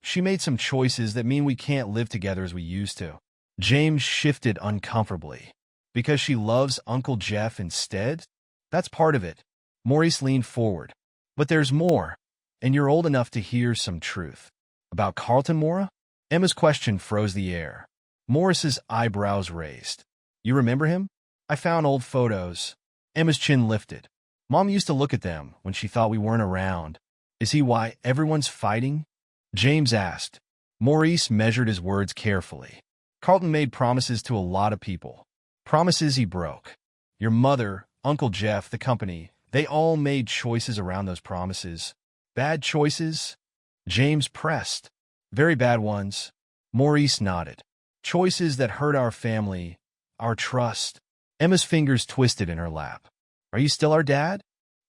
She made some choices that mean we can't live together as we used to. James shifted uncomfortably. Because she loves Uncle Jeff instead? That's part of it. Maurice leaned forward. But there's more, and you're old enough to hear some truth. About Carlton Mora? Emma's question froze the air. Morris's eyebrows raised. You remember him? I found old photos. Emma's chin lifted. Mom used to look at them when she thought we weren't around. Is he why everyone's fighting? James asked. Maurice measured his words carefully. Carlton made promises to a lot of people. Promises he broke. Your mother, Uncle Jeff, the company, they all made choices around those promises. Bad choices? James pressed. Very bad ones. Maurice nodded. Choices that hurt our family, our trust. Emma's fingers twisted in her lap. Are you still our dad?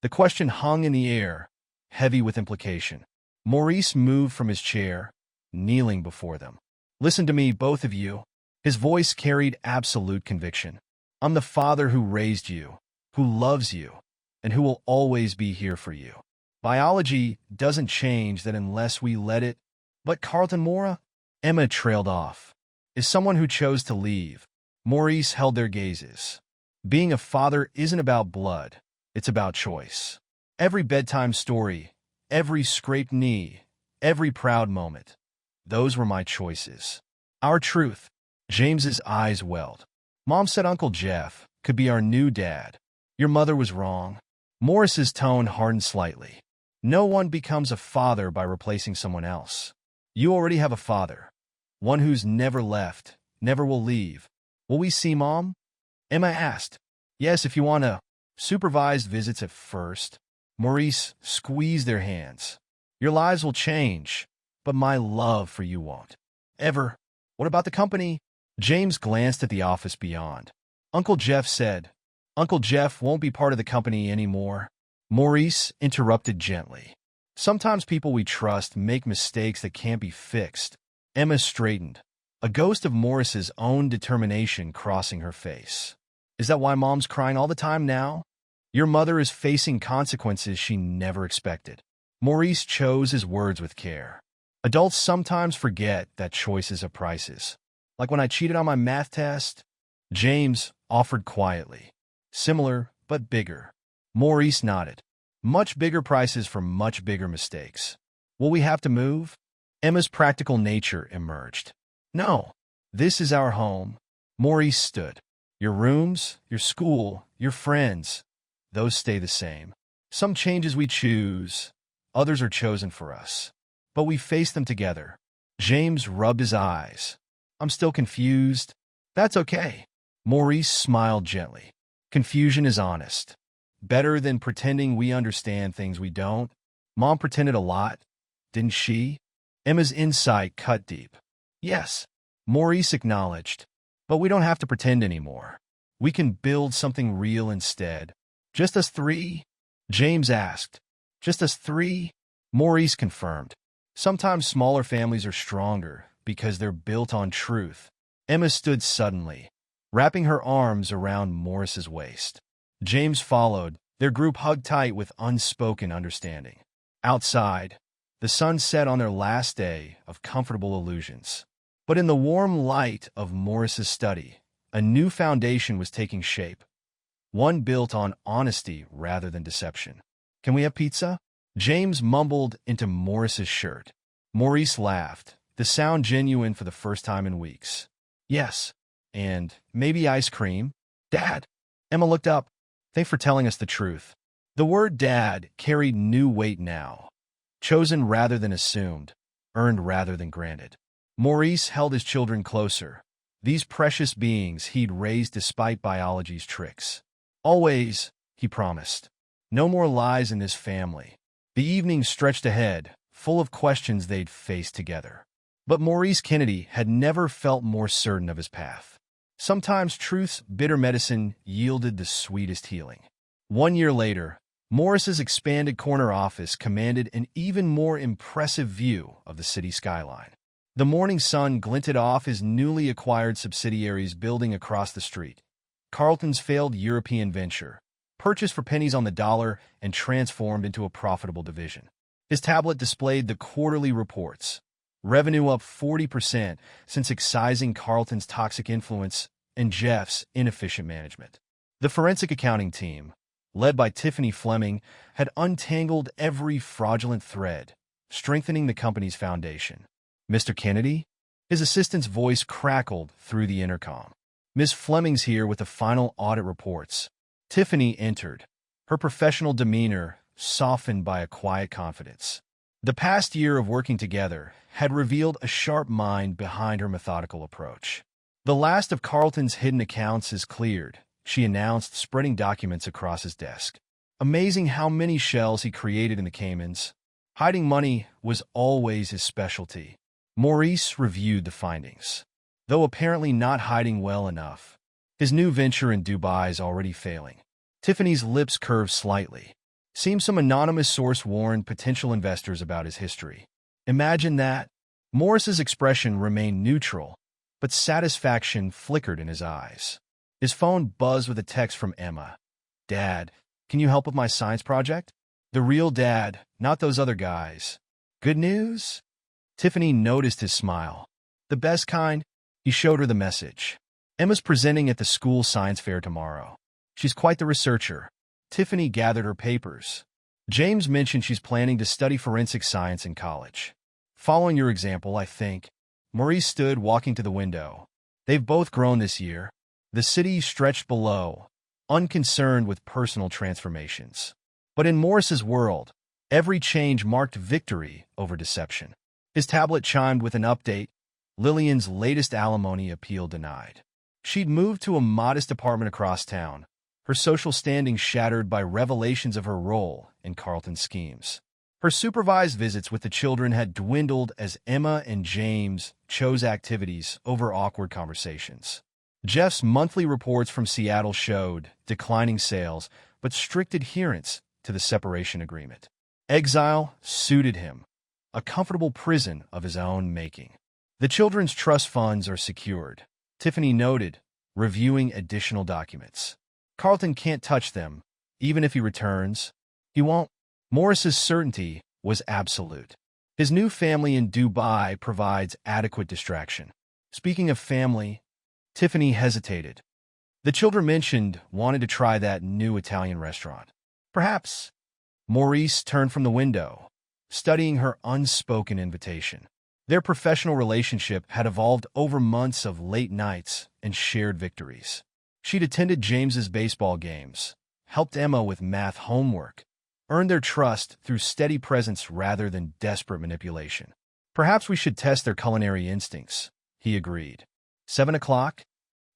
The question hung in the air, heavy with implication. Maurice moved from his chair, kneeling before them. Listen to me, both of you. His voice carried absolute conviction. I'm the father who raised you, who loves you, and who will always be here for you. Biology doesn't change that unless we let it. But Carlton Mora? Emma trailed off. Is someone who chose to leave. Maurice held their gazes. Being a father isn't about blood. It's about choice. Every bedtime story, every scraped knee, every proud moment. Those were my choices. Our truth. James's eyes welled. Mom said Uncle Jeff could be our new dad. Your mother was wrong. Morris's tone hardened slightly. No one becomes a father by replacing someone else. You already have a father. One who's never left, never will leave. Will we see Mom? Emma asked. Yes, if you want to. Supervised visits at first. Maurice squeezed their hands. Your lives will change, but my love for you won't. Ever. What about the company? James glanced at the office beyond. Uncle Jeff said. Uncle Jeff won't be part of the company anymore. Maurice interrupted gently. Sometimes people we trust make mistakes that can't be fixed. Emma straightened, a ghost of Morris's own determination crossing her face. Is that why Mom's crying all the time now? Your mother is facing consequences she never expected. Maurice chose his words with care. Adults sometimes forget that choices have prices. Like when I cheated on my math test? James offered quietly. Similar, but bigger. Maurice nodded. Much bigger prices for much bigger mistakes. Will we have to move? Emma's practical nature emerged. No. This is our home. Maurice stood. Your rooms, your school, your friends, those stay the same. Some changes we choose, others are chosen for us. But we face them together. James rubbed his eyes. I'm still confused. That's okay. Maurice smiled gently. Confusion is honest. Better than pretending we understand things we don't. Mom pretended a lot, didn't she? Emma's insight cut deep. Yes, Maurice acknowledged. But we don't have to pretend anymore. We can build something real instead. Just us three? James asked. Just us three? Maurice confirmed. Sometimes smaller families are stronger because they're built on truth. Emma stood suddenly, wrapping her arms around Morris's waist. James followed, their group hugged tight with unspoken understanding. Outside, the sun set on their last day of comfortable illusions. But in the warm light of Morris's study, a new foundation was taking shape, one built on honesty rather than deception. Can we have pizza? James mumbled into Morris's shirt. Maurice laughed, the sound genuine for the first time in weeks. Yes, and maybe ice cream? Dad! Emma looked up. Thanks for telling us the truth. The word dad carried new weight now. Chosen rather than assumed, earned rather than granted. Maurice held his children closer, these precious beings he'd raised despite biology's tricks. Always, he promised. No more lies in this family. The evening stretched ahead, full of questions they'd face together. But Maurice Kennedy had never felt more certain of his path. Sometimes truth's bitter medicine yielded the sweetest healing. 1 year later, Morris's expanded corner office commanded an even more impressive view of the city skyline. The morning sun glinted off his newly acquired subsidiary's building across the street. Carlton's failed European venture, purchased for pennies on the dollar and transformed into a profitable division. His tablet displayed the quarterly reports. Revenue up 40% since excising Carlton's toxic influence and Jeff's inefficient management. The forensic accounting team, led by Tiffany Fleming, had untangled every fraudulent thread, strengthening the company's foundation. "Mr. Kennedy?" His assistant's voice crackled through the intercom. "Miss Fleming's here with the final audit reports." Tiffany entered, her professional demeanor softened by a quiet confidence. The past year of working together had revealed a sharp mind behind her methodical approach. "The last of Carlton's hidden accounts is cleared," she announced, spreading documents across his desk. Amazing how many shells he created in the Caymans. Hiding money was always his specialty. Maurice reviewed the findings. Though apparently not hiding well enough, his new venture in Dubai is already failing. Tiffany's lips curved slightly. Seems some anonymous source warned potential investors about his history. Imagine that. Morris's expression remained neutral, but satisfaction flickered in his eyes. His phone buzzed with a text from Emma. "Dad, can you help with my science project?" The real dad, not those other guys. "Good news?" Tiffany noticed his smile. "The best kind." He showed her the message. "Emma's presenting at the school science fair tomorrow. She's quite the researcher." Tiffany gathered her papers. "James mentioned she's planning to study forensic science in college. Following your example, I think." Maurice stood walking to the window. They've both grown this year. The city stretched below, unconcerned with personal transformations. But in Morris's world, every change marked victory over deception. His tablet chimed with an update. Lillian's latest alimony appeal denied. She'd moved to a modest apartment across town, her social standing shattered by revelations of her role in Carlton's schemes. Her supervised visits with the children had dwindled as Emma and James chose activities over awkward conversations. Jeff's monthly reports from Seattle showed declining sales, but strict adherence to the separation agreement. Exile suited him, a comfortable prison of his own making. The children's trust funds are secured, Tiffany noted, reviewing additional documents. Carlton can't touch them, even if he returns. He won't. Morris's certainty was absolute. His new family in Dubai provides adequate distraction. Speaking of family, Tiffany hesitated. The children mentioned wanting to try that new Italian restaurant. Perhaps. Maurice turned from the window, studying her unspoken invitation. Their professional relationship had evolved over months of late nights and shared victories. She'd attended James's baseball games, helped Emma with math homework, earned their trust through steady presence rather than desperate manipulation. "Perhaps we should test their culinary instincts," he agreed. 7 o'clock?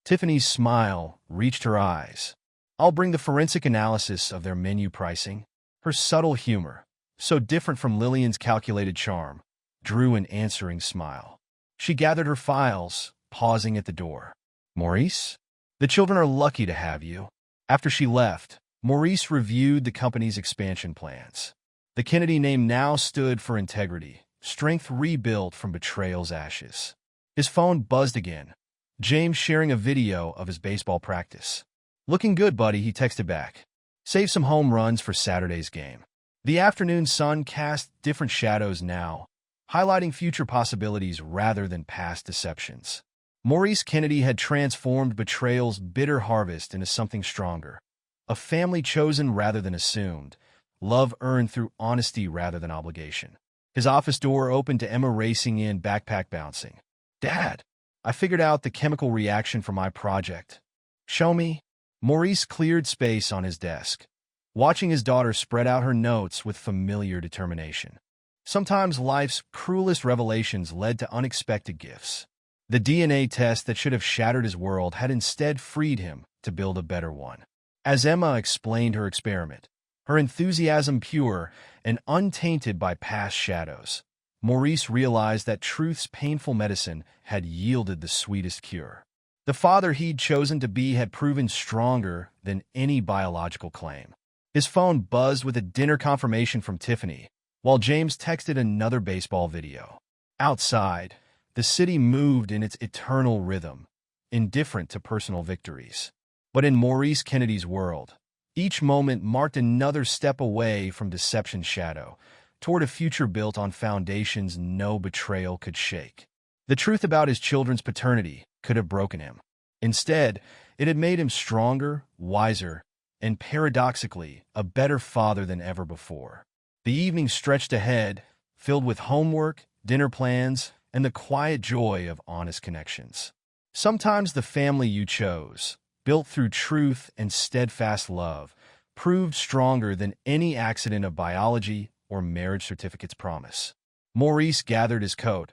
Tiffany's smile reached her eyes. "I'll bring the forensic analysis of their menu pricing." Her subtle humor, so different from Lillian's calculated charm, drew an answering smile. She gathered her files, pausing at the door. "Maurice? The children are lucky to have you." After she left, Maurice reviewed the company's expansion plans. The Kennedy name now stood for integrity, strength rebuilt from betrayal's ashes. His phone buzzed again. James sharing a video of his baseball practice. "Looking good, buddy," he texted back. "Save some home runs for Saturday's game." The afternoon sun cast different shadows now, highlighting future possibilities rather than past deceptions. Maurice Kennedy had transformed betrayal's bitter harvest into something stronger. A family chosen rather than assumed, love earned through honesty rather than obligation. His office door opened to Emma racing in, backpack bouncing. "Dad, I figured out the chemical reaction for my project." "Show me." Maurice cleared space on his desk, watching his daughter spread out her notes with familiar determination. Sometimes life's cruelest revelations led to unexpected gifts. The DNA test that should have shattered his world had instead freed him to build a better one. As Emma explained her experiment, her enthusiasm pure and untainted by past shadows, Maurice realized that truth's painful medicine had yielded the sweetest cure. The father he'd chosen to be had proven stronger than any biological claim. His phone buzzed with a dinner confirmation from Tiffany, while James texted another baseball video. Outside, the city moved in its eternal rhythm, indifferent to personal victories. But in Maurice Kennedy's world, each moment marked another step away from deception's shadow, toward a future built on foundations no betrayal could shake. The truth about his children's paternity could have broken him. Instead, it had made him stronger, wiser, and paradoxically, a better father than ever before. The evening stretched ahead, filled with homework, dinner plans, and the quiet joy of honest connections. Sometimes the family you chose, built through truth and steadfast love, proved stronger than any accident of biology or marriage certificate's promise. Maurice gathered his coat,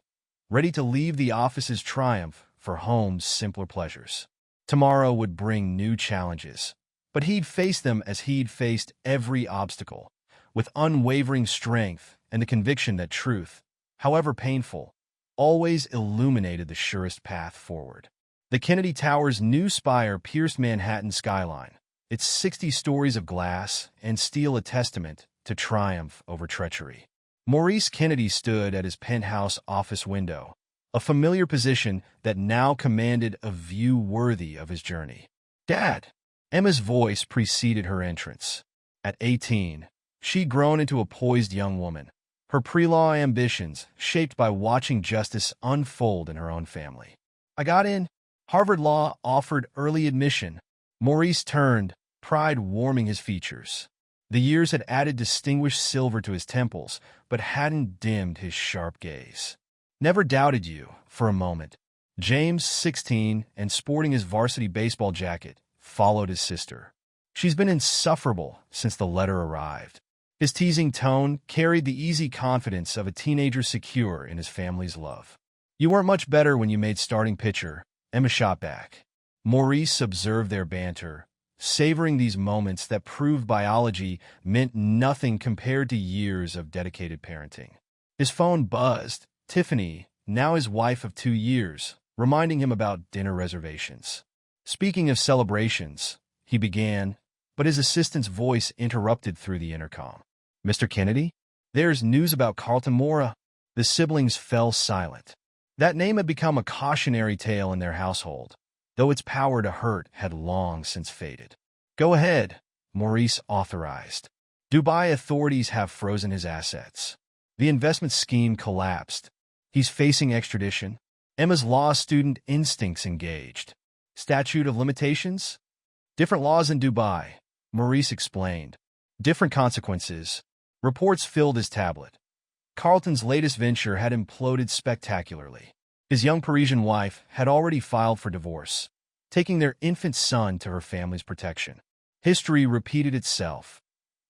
ready to leave the office's triumph for home's simpler pleasures. Tomorrow would bring new challenges, but he'd face them as he'd faced every obstacle, with unwavering strength and the conviction that truth, however painful, always illuminated the surest path forward. The Kennedy Tower's new spire pierced Manhattan's skyline, its 60 stories of glass and steel a testament to triumph over treachery. Maurice Kennedy stood at his penthouse office window, a familiar position that now commanded a view worthy of his journey. "Dad!" Emma's voice preceded her entrance. At 18, she'd grown into a poised young woman, her pre-law ambitions shaped by watching justice unfold in her own family. "I got in." Harvard Law offered early admission. Maurice turned, pride warming his features. The years had added distinguished silver to his temples, but hadn't dimmed his sharp gaze. "Never doubted you," for a moment. James, 16, and sporting his varsity baseball jacket, followed his sister. "She's been insufferable since the letter arrived." His teasing tone carried the easy confidence of a teenager secure in his family's love. "You weren't much better when you made starting pitcher," Emma shot back. Maurice observed their banter, savoring these moments that proved biology meant nothing compared to years of dedicated parenting. His phone buzzed. Tiffany, now his wife of 2 years, reminding him about dinner reservations. "Speaking of celebrations," he began, but his assistant's voice interrupted through the intercom. "Mr. Kennedy? There's news about Carlton Mora." The siblings fell silent. That name had become a cautionary tale in their household, though its power to hurt had long since faded. "Go ahead," Maurice authorized. Dubai authorities have frozen his assets. The investment scheme collapsed. He's facing extradition. Emma's law student instincts engaged. "Statute of limitations? Different laws in Dubai," Maurice explained. "Different consequences." Reports filled his tablet. Carlton's latest venture had imploded spectacularly. His young Parisian wife had already filed for divorce, taking their infant son to her family's protection. History repeated itself,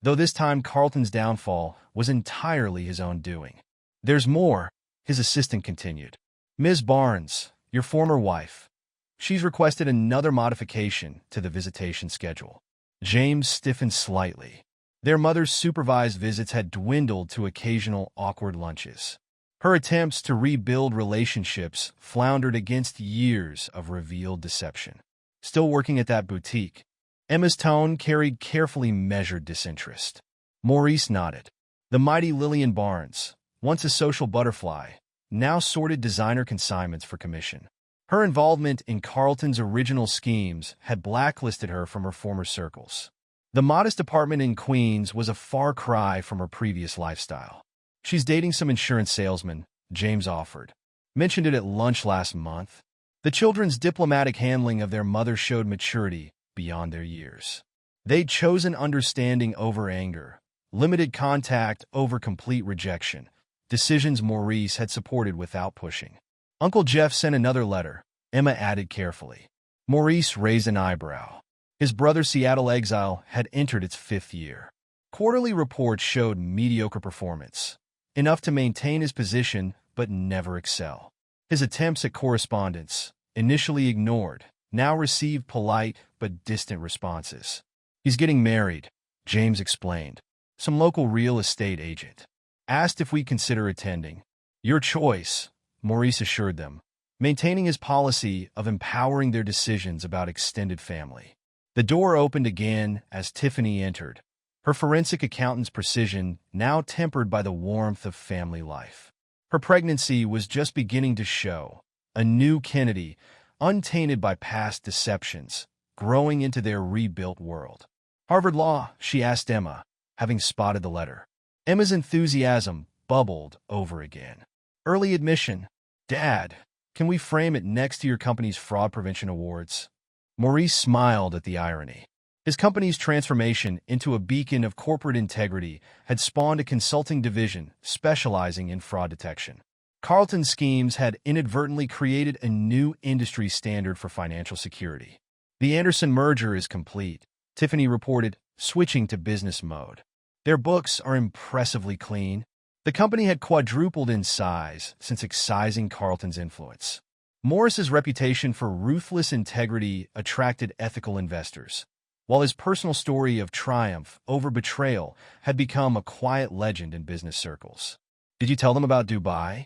though this time Carlton's downfall was entirely his own doing. "There's more," his assistant continued. "Ms. Barnes, your former wife, she's requested another modification to the visitation schedule." James stiffened slightly. Their mother's supervised visits had dwindled to occasional awkward lunches. Her attempts to rebuild relationships floundered against years of revealed deception. "Still working at that boutique?" Emma's tone carried carefully measured disinterest. Maurice nodded. The mighty Lillian Barnes, once a social butterfly, now sorted designer consignments for commission. Her involvement in Carlton's original schemes had blacklisted her from her former circles. The modest apartment in Queens was a far cry from her previous lifestyle. "She's dating some insurance salesman," James offered. "Mentioned it at lunch last month." The children's diplomatic handling of their mother showed maturity beyond their years. They'd chosen understanding over anger, limited contact over complete rejection, decisions Maurice had supported without pushing. "Uncle Jeff sent another letter," Emma added carefully. Maurice raised an eyebrow. His brother's Seattle exile had entered its 5th year. Quarterly reports showed mediocre performance, enough to maintain his position but never excel. His attempts at correspondence, initially ignored, now received polite but distant responses. "He's getting married," James explained. "Some local real estate agent. Asked if we'd consider attending." "Your choice," Maurice assured them, maintaining his policy of empowering their decisions about extended family. The door opened again as Tiffany entered, her forensic accountant's precision now tempered by the warmth of family life. Her pregnancy was just beginning to show, a new Kennedy, untainted by past deceptions, growing into their rebuilt world. "Harvard Law?" she asked Emma, having spotted the letter. Emma's enthusiasm bubbled over again. "Early admission. Dad, can we frame it next to your company's fraud prevention awards?" Maurice smiled at the irony. His company's transformation into a beacon of corporate integrity had spawned a consulting division specializing in fraud detection. Carlton's schemes had inadvertently created a new industry standard for financial security. The Anderson merger is complete, Tiffany reported, switching to business mode. Their books are impressively clean. The company had quadrupled in size since excising Carlton's influence. Morris's reputation for ruthless integrity attracted ethical investors, while his personal story of triumph over betrayal had become a quiet legend in business circles. "Did you tell them about Dubai?"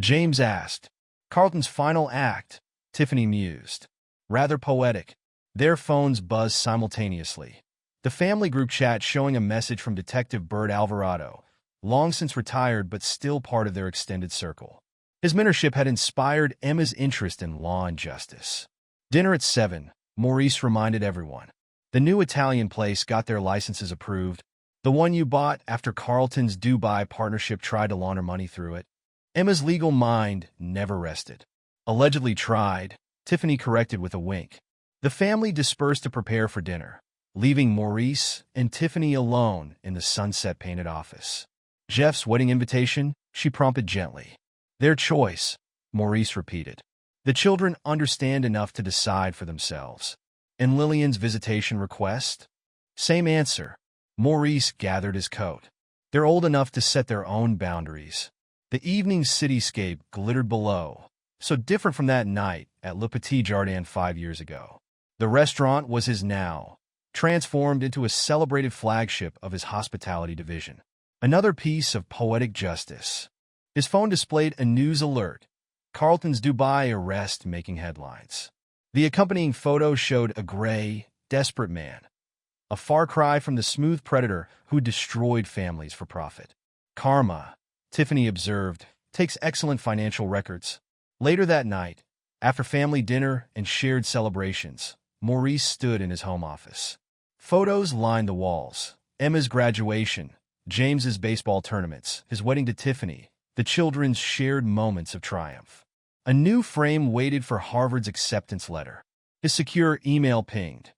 James asked. "Carlton's final act," Tiffany mused. "Rather poetic." Their phones buzzed simultaneously. The family group chat showing a message from Detective Bert Alvarado, long since retired but still part of their extended circle. His mentorship had inspired Emma's interest in law and justice. Dinner at 7, Maurice reminded everyone. The new Italian place got their licenses approved, the one you bought after Carlton's Dubai partnership tried to launder money through it. Emma's legal mind never rested. "Allegedly tried," Tiffany corrected with a wink. The family dispersed to prepare for dinner, leaving Maurice and Tiffany alone in the sunset-painted office. "Jeff's wedding invitation?" she prompted gently. "Their choice," Maurice repeated. "The children understand enough to decide for themselves." "And Lillian's visitation request?" "Same answer." Maurice gathered his coat. "They're old enough to set their own boundaries." The evening cityscape glittered below, so different from that night at Le Petit Jardin 5 years ago. The restaurant was his now, transformed into a celebrated flagship of his hospitality division. Another piece of poetic justice. His phone displayed a news alert: Carlton's Dubai arrest making headlines. The accompanying photo showed a gray, desperate man, a far cry from the smooth predator who destroyed families for profit. "Karma," Tiffany observed, "takes excellent financial records." Later that night, after family dinner and shared celebrations, Maurice stood in his home office. Photos lined the walls: Emma's graduation, James's baseball tournaments, his wedding to Tiffany, the children's shared moments of triumph. A new frame waited for Harvard's acceptance letter. His secure email pinged.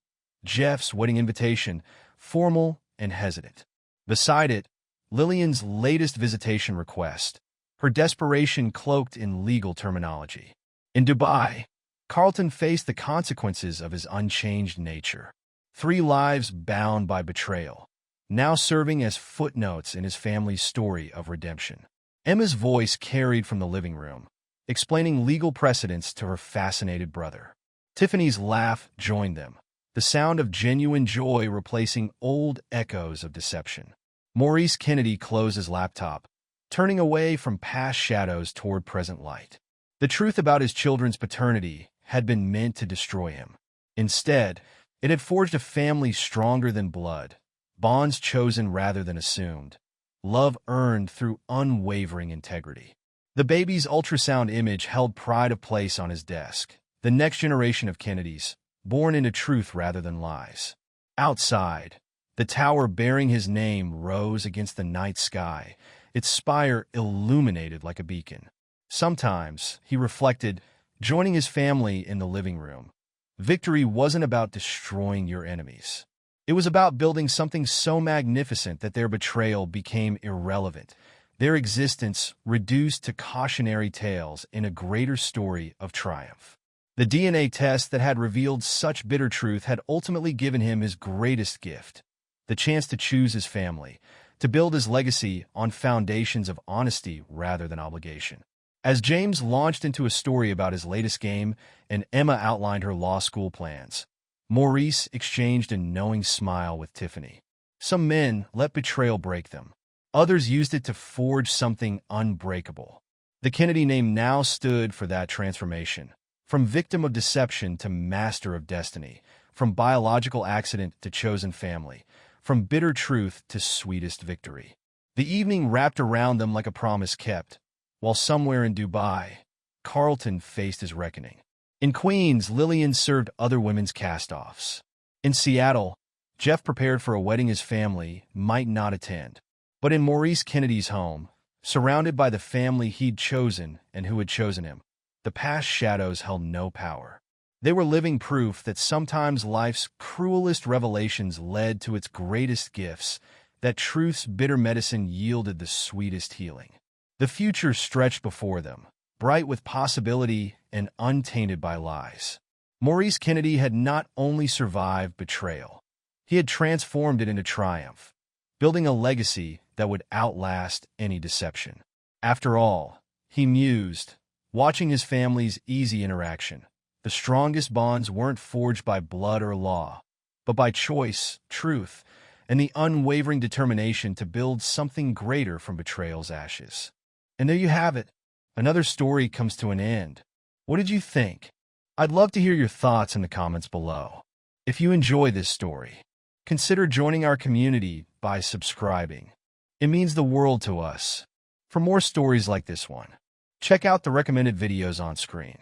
Jeff's wedding invitation, formal and hesitant. Beside it, Lillian's latest visitation request, her desperation cloaked in legal terminology. In Dubai, Carlton faced the consequences of his unchanged nature. 3 lives bound by betrayal, now serving as footnotes in his family's story of redemption. Emma's voice carried from the living room, explaining legal precedents to her fascinated brother. Tiffany's laugh joined them, the sound of genuine joy replacing old echoes of deception. Maurice Kennedy closed his laptop, turning away from past shadows toward present light. The truth about his children's paternity had been meant to destroy him. Instead, it had forged a family stronger than blood, bonds chosen rather than assumed, love earned through unwavering integrity. The baby's ultrasound image held pride of place on his desk, the next generation of Kennedys, born into truth rather than lies. Outside, the tower bearing his name rose against the night sky, its spire illuminated like a beacon. Sometimes, he reflected, joining his family in the living room, victory wasn't about destroying your enemies. It was about building something so magnificent that their betrayal became irrelevant, their existence reduced to cautionary tales in a greater story of triumph. The DNA test that had revealed such bitter truth had ultimately given him his greatest gift, the chance to choose his family, to build his legacy on foundations of honesty rather than obligation. As James launched into a story about his latest game and Emma outlined her law school plans, Maurice exchanged a knowing smile with Tiffany. Some men let betrayal break them. Others used it to forge something unbreakable. The Kennedy name now stood for that transformation, from victim of deception to master of destiny, from biological accident to chosen family, from bitter truth to sweetest victory. The evening wrapped around them like a promise kept, while somewhere in Dubai, Carlton faced his reckoning. In Queens, Lillian served other women's cast-offs. In Seattle, Jeff prepared for a wedding his family might not attend. But in Maurice Kennedy's home, surrounded by the family he'd chosen and who had chosen him, the past shadows held no power. They were living proof that sometimes life's cruelest revelations led to its greatest gifts, that truth's bitter medicine yielded the sweetest healing. The future stretched before them, bright with possibility and untainted by lies. Maurice Kennedy had not only survived betrayal, he had transformed it into triumph, building a legacy that would outlast any deception. After all, he mused, watching his family's easy interaction, the strongest bonds weren't forged by blood or law, but by choice, truth, and the unwavering determination to build something greater from betrayal's ashes. And there you have it. Another story comes to an end. What did you think? I'd love to hear your thoughts in the comments below. If you enjoy this story, consider joining our community by subscribing. It means the world to us. For more stories like this one, check out the recommended videos on screen.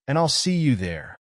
And I'll see you there.